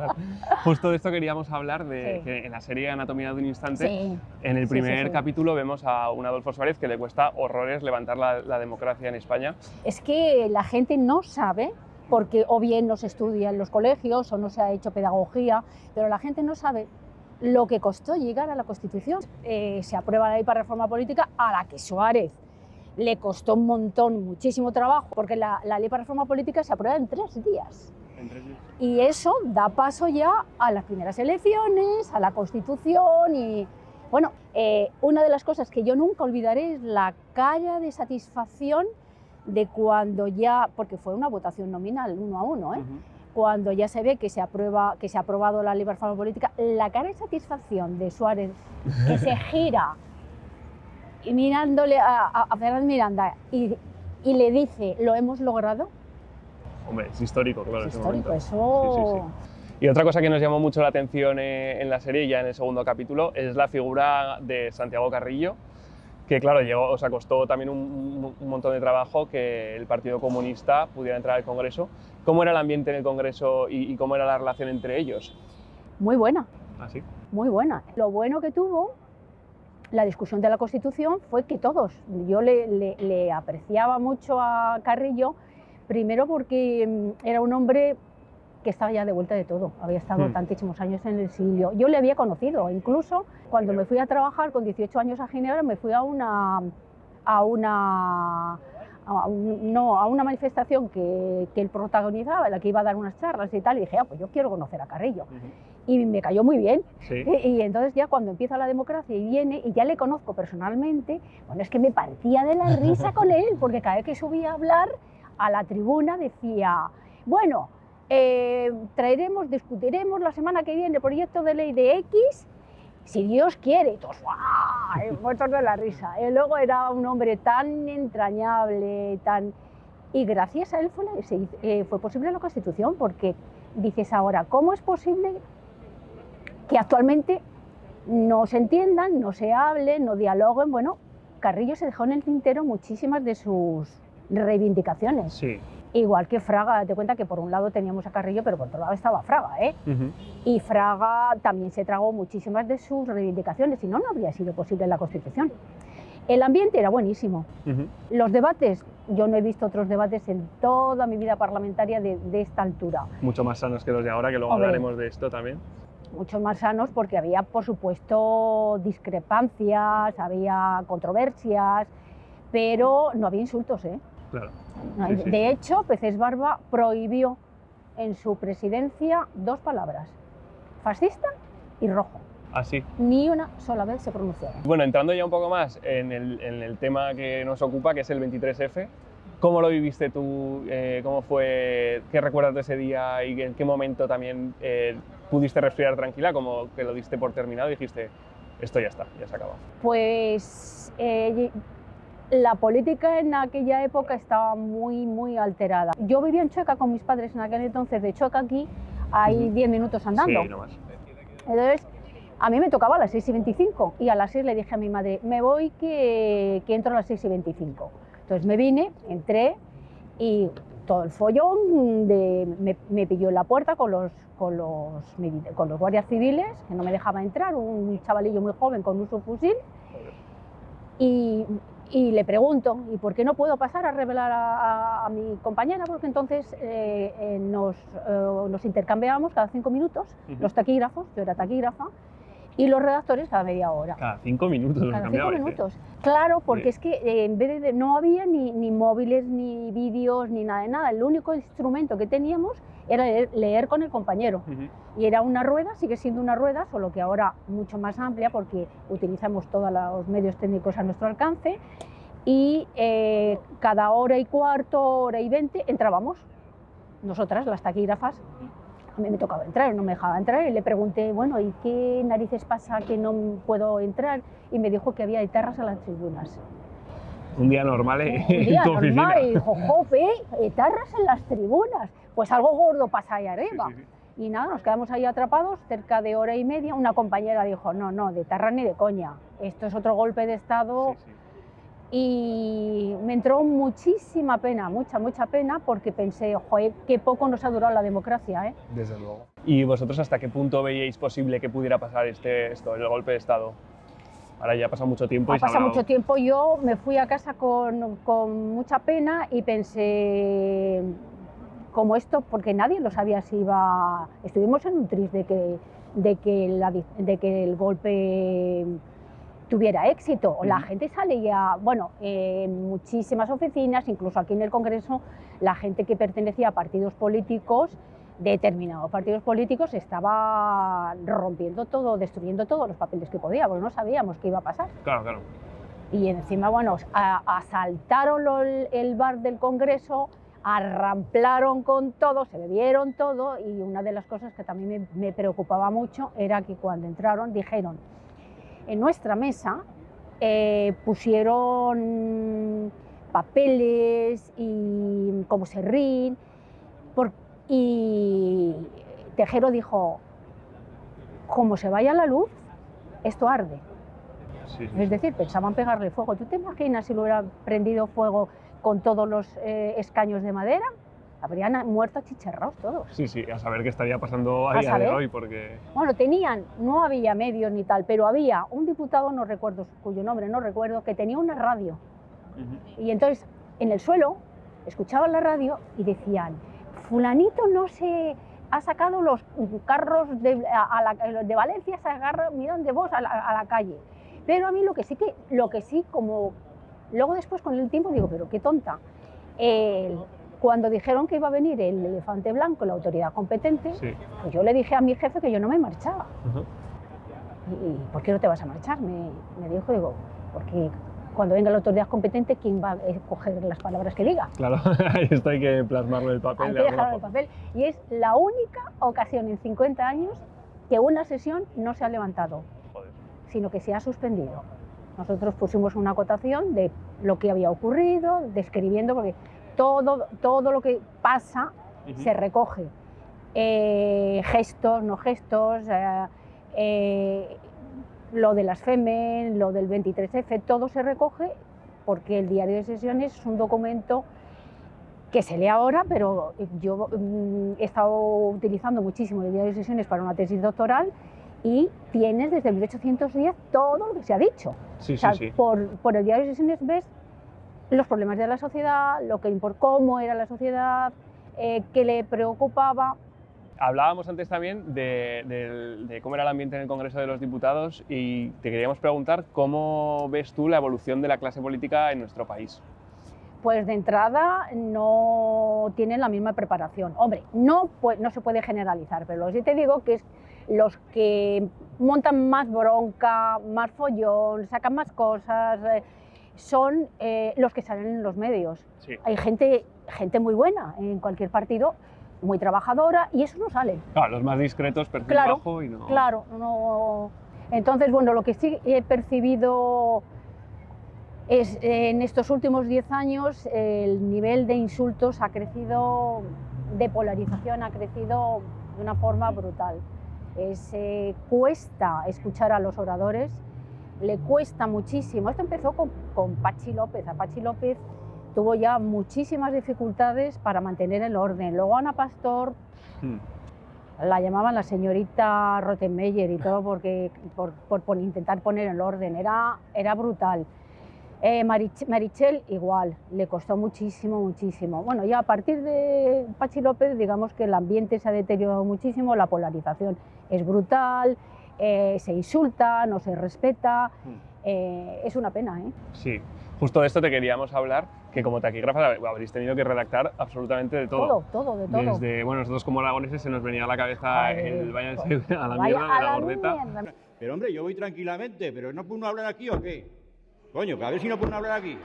Justo de esto queríamos hablar, de que en la serie Anatomía de un instante, en el primer capítulo vemos a un Adolfo Suárez que le cuesta horrores levantar la democracia en España. Es que la gente no sabe, porque o bien no se estudia en los colegios o no se ha hecho pedagogía, pero la gente no sabe lo que costó llegar a la Constitución. Se aprueba la ley para reforma política, a la que Suárez le costó un montón, muchísimo trabajo, porque la ley para reforma política se aprueba en 3 días. Y eso da paso ya a las primeras elecciones, a la Constitución y... Bueno, una de las cosas que yo nunca olvidaré es la cara de satisfacción de cuando ya, porque fue una votación nominal 1 a 1, cuando ya se ve que se ha aprobado la libre reforma política, la cara de satisfacción de Suárez, que se gira y mirándole a Fernández Miranda y le dice, lo hemos logrado. Hombre, es histórico, claro. Es ese histórico, momento. eso... Y otra cosa que nos llamó mucho la atención en la serie, ya en el segundo capítulo, es la figura de Santiago Carrillo, que claro, o sea, costó también un montón de trabajo que el Partido Comunista pudiera entrar al Congreso. ¿Cómo era el ambiente en el Congreso y cómo era la relación entre ellos? Muy buena. ¿Ah, sí? Muy buena. Lo bueno que tuvo la discusión de la Constitución fue que todos, yo le apreciaba mucho a Carrillo, primero porque era un hombre que estaba ya de vuelta de todo, había estado tantísimos años en el exilio. Yo le había conocido, incluso cuando me fui a trabajar con 18 años a Ginebra, me fui a una manifestación que él protagonizaba, en la que iba a dar unas charlas y tal, y dije, pues yo quiero conocer a Carrillo. Y me cayó muy bien. Sí. Y entonces ya cuando empieza la democracia y viene, y ya le conozco personalmente, bueno, es que me partía de la risa con él, porque cada vez que subía a hablar a la tribuna decía, bueno, discutiremos la semana que viene el proyecto de ley de X, si Dios quiere, y todos, muertos de la risa. Y luego era un hombre tan entrañable, y gracias a él fue posible la Constitución, porque dices ahora, ¿cómo es posible que actualmente no se entiendan, no se hablen, no dialoguen? Bueno, Carrillo se dejó en el tintero muchísimas de sus reivindicaciones. Sí. Igual que Fraga, date cuenta que por un lado teníamos a Carrillo, pero por otro lado estaba Fraga, ¿eh? Y Fraga también se tragó muchísimas de sus reivindicaciones, si no, no habría sido posible la Constitución. El ambiente era buenísimo. Los debates, yo no he visto otros debates en toda mi vida parlamentaria de esta altura. Mucho más sanos que los de ahora, que luego hablaremos de esto también. Mucho más sanos porque había, por supuesto, discrepancias, había controversias, pero no había insultos, ¿eh? Claro. De hecho, Peces Barba prohibió en su presidencia 2 palabras, fascista y rojo. ¿Ah, sí? Ni una sola vez se pronunciaron. Bueno, entrando ya un poco más en el tema que nos ocupa, que es el 23F, ¿cómo lo viviste tú? ¿Cómo fue? ¿Qué recuerdas de ese día? ¿Y en qué momento también pudiste respirar tranquila? Como que lo diste por terminado y dijiste, esto ya está, ya se acaba. Pues la política en aquella época estaba muy, muy alterada. Yo vivía en Chueca con mis padres en aquel entonces, de Chueca aquí hay 10 minutos andando. Sí, no más. Entonces, a mí me tocaba a las 6:25 y a las 6 le dije a mi madre, me voy que entro a las 6:25. Entonces me vine, entré y todo el follón me pilló en la puerta con los guardias civiles, que no me dejaba entrar, un chavalillo muy joven con un subfusil. Y le pregunto, ¿y por qué no puedo pasar a revelar a mi compañera? Porque entonces nos intercambiábamos cada 5 minutos, los taquígrafos, yo era taquígrafa, y los redactores cada media hora. Cada 5 minutos los cambiabais. Cada 5 minutos. Claro, porque es que en vez de no había ni móviles, ni vídeos, ni nada de nada. El único instrumento que teníamos era leer con el compañero. Y era una rueda, sigue siendo una rueda, solo que ahora mucho más amplia porque utilizamos todos los medios técnicos a nuestro alcance. Y cada hora y cuarto, hora y 20 entrábamos. Nosotras, las taquígrafas. A mí me tocaba entrar, no me dejaba entrar y le pregunté, bueno, ¿y qué narices pasa que no puedo entrar? Y me dijo que había etarras en las tribunas. Un día normal en Un día tu oficina. normal, y dijo, jope, etarras en las tribunas. Pues algo gordo pasa ahí arriba. Sí. Y nada, nos quedamos ahí atrapados, cerca de hora y media. Una compañera dijo, no, de etarras ni de coña. Esto es otro golpe de Estado. Y me entró muchísima pena, mucha pena, porque pensé, joder, qué poco nos ha durado la democracia, ¿eh? Desde luego. ¿Y vosotros hasta qué punto veíais posible que pudiera pasar el golpe de Estado? Ahora ya ha pasado mucho tiempo. Ha pasado mucho tiempo, yo me fui a casa con mucha pena y pensé, como esto, porque nadie lo sabía si iba... Estuvimos en un tris de que el golpe tuviera éxito. La gente salía, bueno, en muchísimas oficinas, incluso aquí en el Congreso, la gente que pertenecía a partidos políticos, determinados partidos políticos, estaba rompiendo todo, destruyendo todos los papeles que podía, porque no sabíamos qué iba a pasar. Claro. Y encima, bueno, asaltaron el bar del Congreso, arramplaron con todo, se bebieron todo, y una de las cosas que también me preocupaba mucho era que cuando entraron dijeron, en nuestra mesa pusieron papeles y como serrín, y Tejero dijo, como se vaya la luz, esto arde. Sí, sí. Es decir, pensaban pegarle fuego. ¿Tú te imaginas si lo hubiera prendido fuego con todos los escaños de madera? Habrían muerto achicharrados todos. Sí, sí, a saber qué estaría pasando a A día de saber. hoy, porque... Bueno, no había medios ni tal, pero había un diputado, no recuerdo, cuyo nombre no recuerdo, que tenía una radio. Y entonces, en el suelo, escuchaban la radio y decían, fulanito no se ha sacado los carros de Valencia, se agarra, miran de vos a la calle. Pero a mí lo que sí, como luego después con el tiempo digo, pero qué tonta. Cuando dijeron que iba a venir el elefante blanco, la autoridad competente, Sí. pues yo le dije a mi jefe que yo no me marchaba. ¿Y por qué no te vas a marchar? Me dijo, digo, porque cuando venga la autoridad competente, ¿quién va a escoger las palabras que diga? Claro, esto hay que plasmarlo en el papel. Hay de que alguna dejarlo en el forma. papel. Y es la única ocasión en 50 años que una sesión no se ha levantado, Joder. sino que se ha suspendido. Nosotros pusimos una acotación de lo que había ocurrido, describiendo, porque todo lo que pasa se recoge. Gestos, no gestos, lo de las FEMEN, lo del 23F, todo se recoge porque el diario de sesiones es un documento que se lee ahora, pero yo he estado utilizando muchísimo el diario de sesiones para una tesis doctoral y tienes desde 1810 todo lo que se ha dicho. Sí, O sea, sí, sí. por el diario de sesiones ves los problemas de la sociedad, cómo era la sociedad, qué le preocupaba. Hablábamos antes también de cómo era el ambiente en el Congreso de los Diputados y te queríamos preguntar cómo ves tú la evolución de la clase política en nuestro país. Pues de entrada no tienen la misma preparación. Hombre, no se puede generalizar, pero lo que sí te digo que es los que montan más bronca, más follón, sacan más cosas, son los que salen en los medios. Sí. Hay gente muy buena en cualquier partido, muy trabajadora, y esos no salen. Claro, los más discretos, perfil Claro, bajo y no... Claro, no. Entonces, bueno, lo que sí he percibido es en estos últimos 10 años el nivel de insultos ha crecido, de polarización ha crecido de una forma brutal. Cuesta escuchar a los oradores, le cuesta muchísimo. Esto empezó con Patxi López. A Patxi López tuvo ya muchísimas dificultades para mantener el orden. Luego Ana Pastor la llamaban la señorita Rottenmeier y todo por intentar poner el orden, era brutal. Meritxell igual, le costó muchísimo. Bueno, ya a partir de Patxi López, digamos que el ambiente se ha deteriorado muchísimo, la polarización es brutal, se insulta, no se respeta, es una pena, ¿eh? Sí, justo de esto te queríamos hablar, que como taquígrafa habréis tenido que redactar absolutamente de todo. Todo, de todo. Desde, bueno, nosotros como aragoneses se nos venía a la cabeza Ay, el váyanse pues, a la vaya mierda de la a bordeta. mierda. Pero hombre, yo voy tranquilamente, pero ¿no puedo uno hablar aquí o qué? Coño, que a ver si no puedo uno hablar aquí.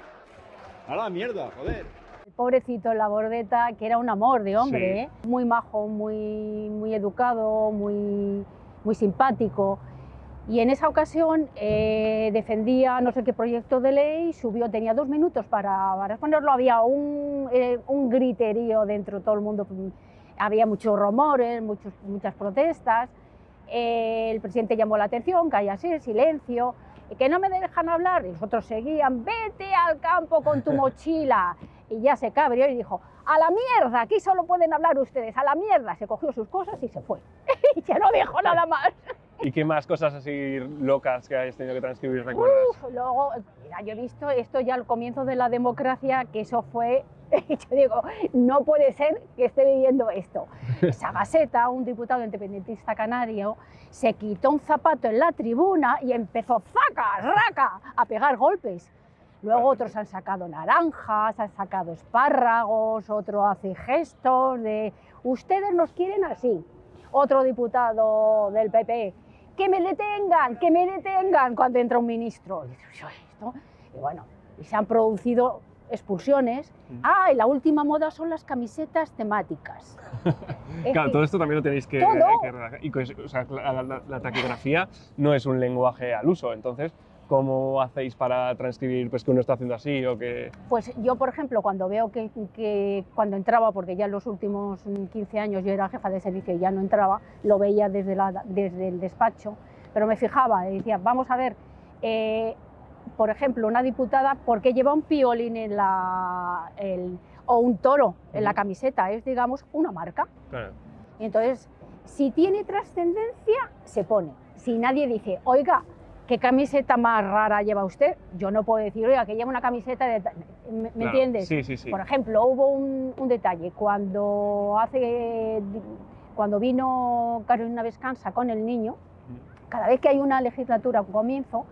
A la mierda, joder. El pobrecito la Bordeta, que era un amor de hombre, Sí. ¿eh? Muy majo, muy educado, muy simpático. Y en esa ocasión defendía no sé qué proyecto de ley, tenía 2 minutos para exponerlo, había un griterío dentro, todo el mundo, había muchos rumores, muchas protestas. El presidente llamó la atención, cállase, silencio, que no me dejan hablar, y los otros seguían, vete al campo con tu mochila. Y ya se cabreó y dijo, a la mierda, aquí solo pueden hablar ustedes, a la mierda. Se cogió sus cosas y se fue. Y ya no dijo nada más. ¿Y qué más cosas así locas que hayas tenido que transcribir recuerdas? Luego, mira, yo he visto esto ya al comienzo de la democracia, que eso fue, yo digo, no puede ser que esté viviendo esto. Sagaseta, un diputado independentista canario, se quitó un zapato en la tribuna y empezó, ¡zaca, raca!, a pegar golpes. Luego otros han sacado naranjas, han sacado espárragos, otro hace gestos de, ustedes nos quieren así. Otro diputado del PP, que me detengan, cuando entra un ministro. Y bueno, y se han producido expulsiones. Ah, y la última moda son las camisetas temáticas. Claro, todo esto también lo tenéis que redactar. Y, o sea, la taquigrafía no es un lenguaje al uso, entonces, ¿cómo hacéis para transcribir pues, que uno está haciendo así o que...? Pues yo, por ejemplo, cuando veo que cuando entraba, porque ya en los últimos 15 años yo era jefa de servicio y ya no entraba, lo veía desde el despacho, pero me fijaba y decía, vamos a ver, por ejemplo, una diputada, ¿por qué lleva un piolín o un toro en la camiseta? Es, digamos, una marca. Claro. Entonces, si tiene trascendencia, se pone. Si nadie dice, oiga, ¿qué camiseta más rara lleva usted? Yo no puedo decir, oiga, que lleva una camiseta de... ¿Me Claro. entiendes? Sí, sí, sí. Por ejemplo, hubo un detalle. Cuando vino Carolina Vescansa con el niño, cada vez que hay una legislatura, un comienzo,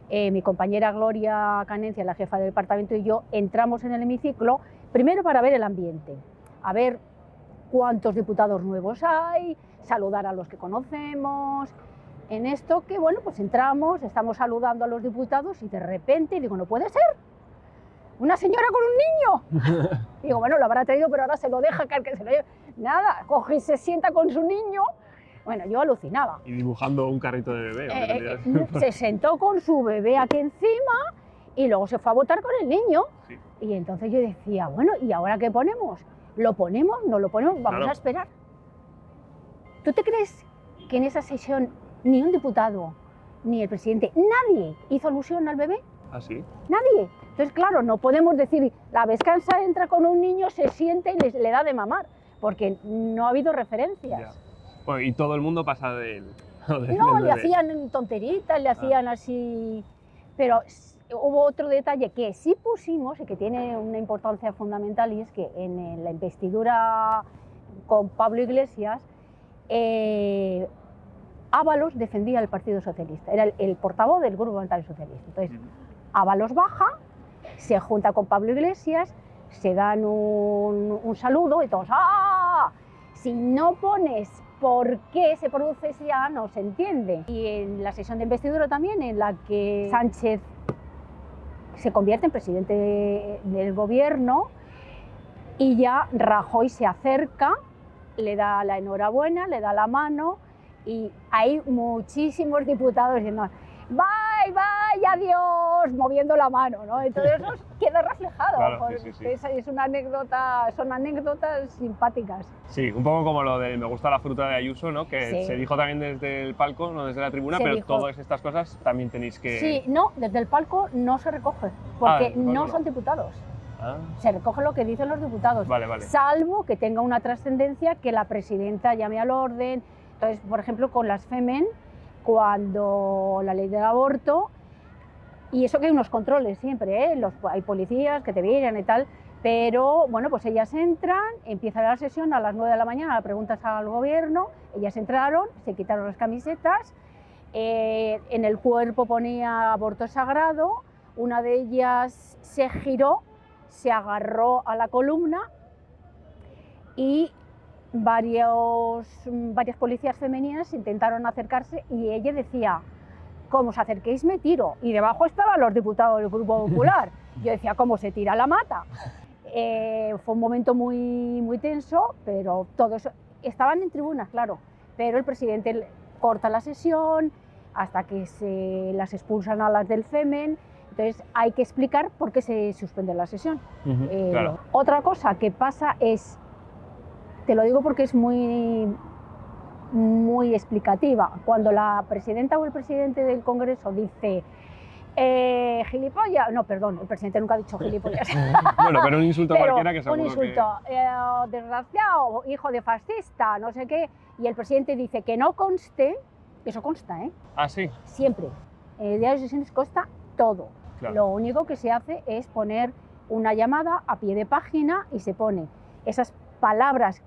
mi compañera Gloria Canencia, la jefa del departamento, y yo entramos en el hemiciclo, primero para ver el ambiente, a ver cuántos diputados nuevos hay, saludar a los que conocemos. En esto que, bueno, pues entramos, estamos saludando a los diputados y de repente digo, no puede ser, una señora con un niño. Digo, bueno, lo habrá traído, pero ahora se lo deja, que se lo lleve. Nada, coge y se sienta con su niño. Bueno, yo alucinaba. Y dibujando un carrito de bebé. Se sentó con su bebé aquí encima y luego se fue a votar con el niño. Sí. Y entonces yo decía, bueno, ¿y ahora qué ponemos? ¿Lo ponemos? ¿No lo ponemos? Vamos Claro. a esperar. ¿Tú te crees que en esa sesión ni un diputado, ni el presidente, nadie hizo alusión al bebé? ¿Ah, sí? Nadie. Entonces, claro, no podemos decir, la Vescansa entra con un niño, se siente y le da de mamar, porque no ha habido referencias. Ya. Bueno, y todo el mundo pasa de él. No, le hacían tonteritas, le hacían así... Pero hubo otro detalle que sí pusimos y que tiene una importancia fundamental, y es que en la investidura con Pablo Iglesias, Ábalos defendía al Partido Socialista, era el portavoz del Grupo Parlamentario Socialista. Entonces, Ábalos baja, se junta con Pablo Iglesias, se dan un saludo y todos ¡ah! Si no pones por qué se produce eso ya no se entiende. Y en la sesión de investidura también, en la que Sánchez se convierte en presidente del gobierno y ya Rajoy se acerca, le da la enhorabuena, le da la mano y hay muchísimos diputados diciendo ¡bye, bye, adiós!, moviendo la mano, ¿no? Entonces eso queda reflejado. Claro, sí, sí, sí. Es una anécdota, son anécdotas simpáticas. Sí, un poco como lo de me gusta la fruta de Ayuso, ¿no? Que Sí. se dijo también desde el palco, no desde la tribuna, Se pero dijo. todas estas cosas también tenéis que... Sí, no, desde el palco no se recoge, porque desde el palco no no. son diputados. Ah, Se recoge lo que dicen los diputados, vale, vale. salvo que tenga una trascendencia que la presidenta llame al orden. Entonces, por ejemplo, con las FEMEN, cuando la ley del aborto, y eso que hay unos controles siempre, ¿eh? Hay policías que te vienen y tal, pero bueno, pues ellas entran, empieza la sesión a las 9 de la mañana, preguntas al gobierno, ellas entraron, se quitaron las camisetas, en el cuerpo ponía aborto sagrado, una de ellas se giró, se agarró a la columna y varias policías femeninas intentaron acercarse y ella decía, como os acerquéis me tiro, y debajo estaban los diputados del Grupo Popular. Yo decía, ¿cómo se tira la mata? Fue un momento muy, muy tenso, pero todos estaban en tribunas, claro, pero el presidente corta la sesión hasta que se las expulsan a las del FEMEN. Entonces hay que explicar por qué se suspende la sesión. Claro. Otra cosa que pasa es, te lo digo porque es muy explicativa, cuando la presidenta o el presidente del Congreso dice gilipollas, no, perdón, el presidente nunca ha dicho gilipollas. Bueno, pero un insulto Pero cualquiera que seguro un insulto, desgraciado, hijo de fascista, no sé qué, y el presidente dice que no conste, eso consta, ¿eh? Ah, sí. Siempre. En el diario de sesiones consta todo. Claro. Lo único que se hace es poner una llamada a pie de página y se pone esas palabras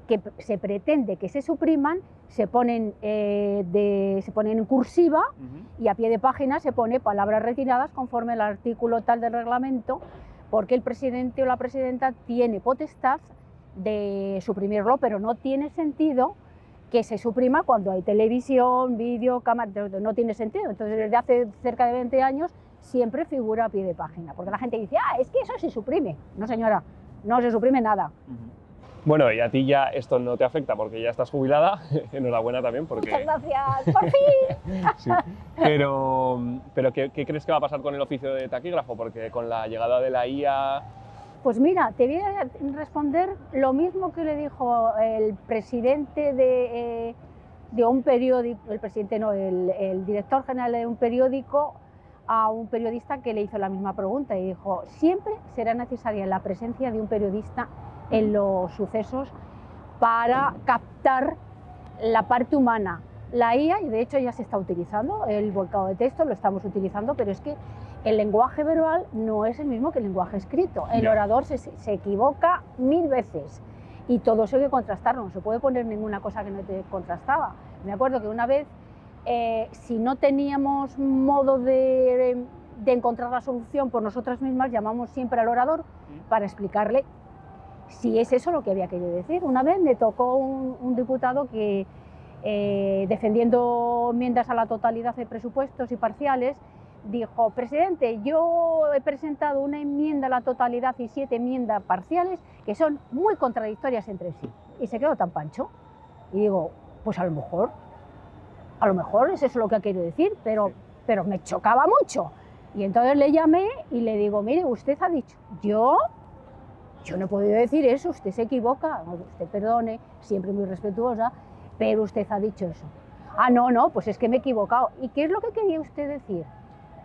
que se pretende que se supriman, se ponen en cursiva y a pie de página se pone palabras retiradas conforme al artículo tal del reglamento, porque el presidente o la presidenta tiene potestad de suprimirlo, pero no tiene sentido que se suprima cuando hay televisión, vídeo, cámara, no tiene sentido. Entonces, desde hace cerca de 20 años siempre figura a pie de página, porque la gente dice, es que eso se suprime. No, señora, no se suprime nada. Bueno, y a ti ya esto no te afecta porque ya estás jubilada, enhorabuena también porque... Muchas gracias, por fin. Sí. Pero ¿qué crees que va a pasar con el oficio de taquígrafo? Porque con la llegada de la IA... Pues mira, te voy a responder lo mismo que le dijo el presidente de un periódico, el director general de un periódico a un periodista que le hizo la misma pregunta y dijo, siempre será necesaria la presencia de un periodista en los sucesos para captar la parte humana. La IA, y de hecho ya se está utilizando, el volcado de texto lo estamos utilizando, pero es que el lenguaje verbal no es el mismo que el lenguaje escrito. El orador se equivoca 1000 veces y todo eso hay que contrastarlo, no se puede poner ninguna cosa que no te contrastaba. Me acuerdo que una vez, si no teníamos modo de encontrar la solución por nosotras mismas, llamamos siempre al orador para explicarle si es eso lo que había querido decir. Una vez me tocó un diputado que, defendiendo enmiendas a la totalidad de presupuestos y parciales, dijo, presidente, yo he presentado una enmienda a la totalidad y 7 enmiendas parciales que son muy contradictorias entre sí. Y se quedó tan pancho. Y digo, pues a lo mejor es eso lo que ha querido decir, pero me chocaba mucho. Y entonces le llamé y le digo, mire, usted ha dicho, yo no he podido decir eso, usted se equivoca, usted perdone, siempre muy respetuosa, pero usted ha dicho eso. No, pues es que me he equivocado. ¿Y qué es lo que quería usted decir?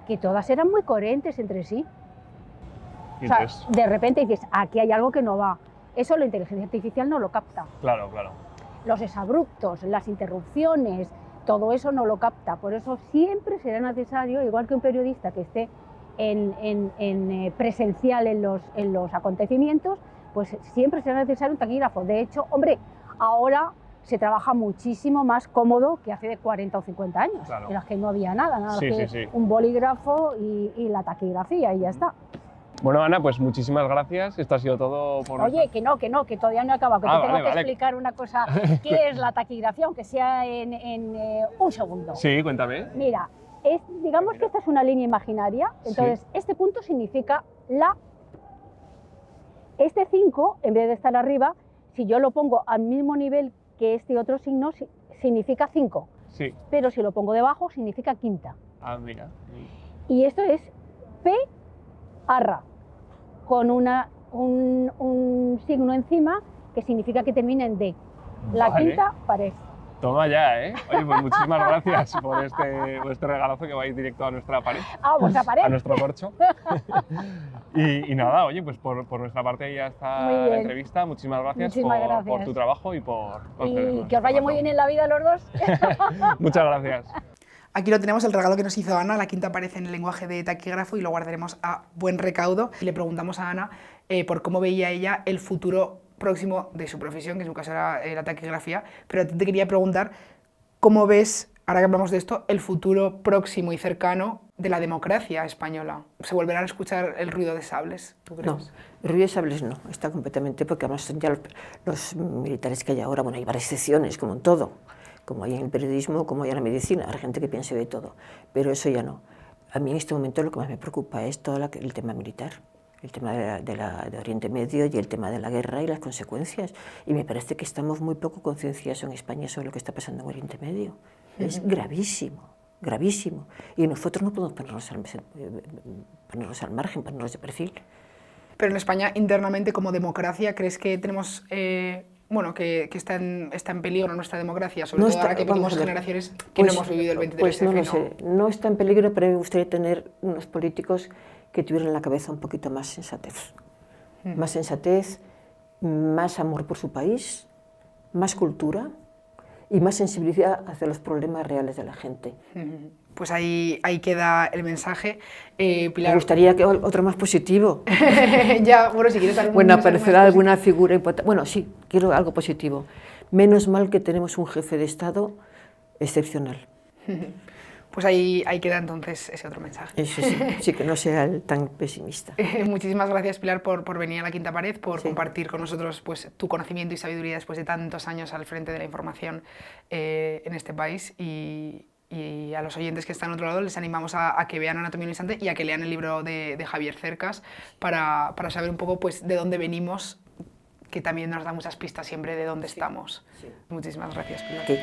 Que todas eran muy coherentes entre sí. O sea, de repente dices, aquí hay algo que no va. Eso la inteligencia artificial no lo capta. Claro. Los exabruptos, las interrupciones, todo eso no lo capta. Por eso siempre será necesario, igual que un periodista que esté presencial en los acontecimientos, pues siempre será necesario un taquígrafo. De hecho, hombre, ahora se trabaja muchísimo más cómodo que hace de 40 o 50 años, en las que no había nada más que un bolígrafo y la taquigrafía y ya está. Bueno, Ana, pues muchísimas gracias. Esto ha sido todo por... Oye, que todavía no he acabado, que te tengo que explicar una cosa. ¿Qué es la taquigrafía? Aunque sea en un segundo. Sí, cuéntame. Mira, digamos que esta es una línea imaginaria, entonces este punto significa la... Este 5, en vez de estar arriba, si yo lo pongo al mismo nivel que este otro signo, significa 5. Sí. Pero si lo pongo debajo, significa quinta. Mira. Y esto es P arra, con un signo encima que significa que termina en D. La quinta pared. Toma ya, ¿eh? Oye, pues muchísimas gracias por este regalazo que va a ir directo a nuestra pared. ¿Vuestra pared? A nuestro corcho. y nada, oye, pues por nuestra parte ya está la entrevista. Muchísimas gracias, por tu trabajo y por y que os vaya muy bien en la vida los dos. Muchas gracias. Aquí lo tenemos, el regalo que nos hizo Ana, la quinta aparece en el lenguaje de taquígrafo y lo guardaremos a buen recaudo. Y le preguntamos a Ana por cómo veía ella el futuro próximo de su profesión, que en su caso era la taquigrafía, pero a ti te quería preguntar cómo ves, ahora que hablamos de esto, el futuro próximo y cercano de la democracia española. ¿Se volverá a escuchar el ruido de sables, tú crees? No, el ruido de sables no, está completamente, porque además ya los militares que hay ahora, bueno, hay varias excepciones, como en todo, como hay en el periodismo, como hay en la medicina, hay gente que piensa de todo, pero eso ya no. A mí en este momento lo que más me preocupa es todo el tema militar, el tema de Oriente Medio y el tema de la guerra y las consecuencias. Y me parece que estamos muy poco concienciados en España sobre lo que está pasando en Oriente Medio. Es gravísimo, gravísimo. Y nosotros no podemos ponernos al margen, ponernos de perfil. Pero en España, internamente, como democracia, ¿crees que tenemos... que está en peligro nuestra democracia, sobre todo ahora que vivimos generaciones que no hemos vivido el 23F? Pues no lo sé, no está en peligro, pero me gustaría tener unos políticos que tuvieran la cabeza un poquito más sensatez. Más sensatez, más amor por su país, más cultura y más sensibilidad hacia los problemas reales de la gente. Pues ahí queda el mensaje. Pilar... Me gustaría que otro más positivo. Ya, bueno, si quieres algún bueno, aparecerá alguna figura importante. Bueno, sí, quiero algo positivo. Menos mal que tenemos un jefe de Estado excepcional. Pues ahí queda entonces ese otro mensaje. Eso sí, que no sea tan pesimista. Muchísimas gracias, Pilar, por venir a la Quinta Pared, por compartir con nosotros pues, tu conocimiento y sabiduría después de tantos años al frente de la información en este país. Y Y a los oyentes que están al otro lado les animamos a que vean Anatomía de un instante y a que lean el libro de Javier Cercas para saber un poco pues, de dónde venimos, que también nos da muchas pistas siempre de dónde estamos. Sí. Muchísimas gracias, Pilar. Sí.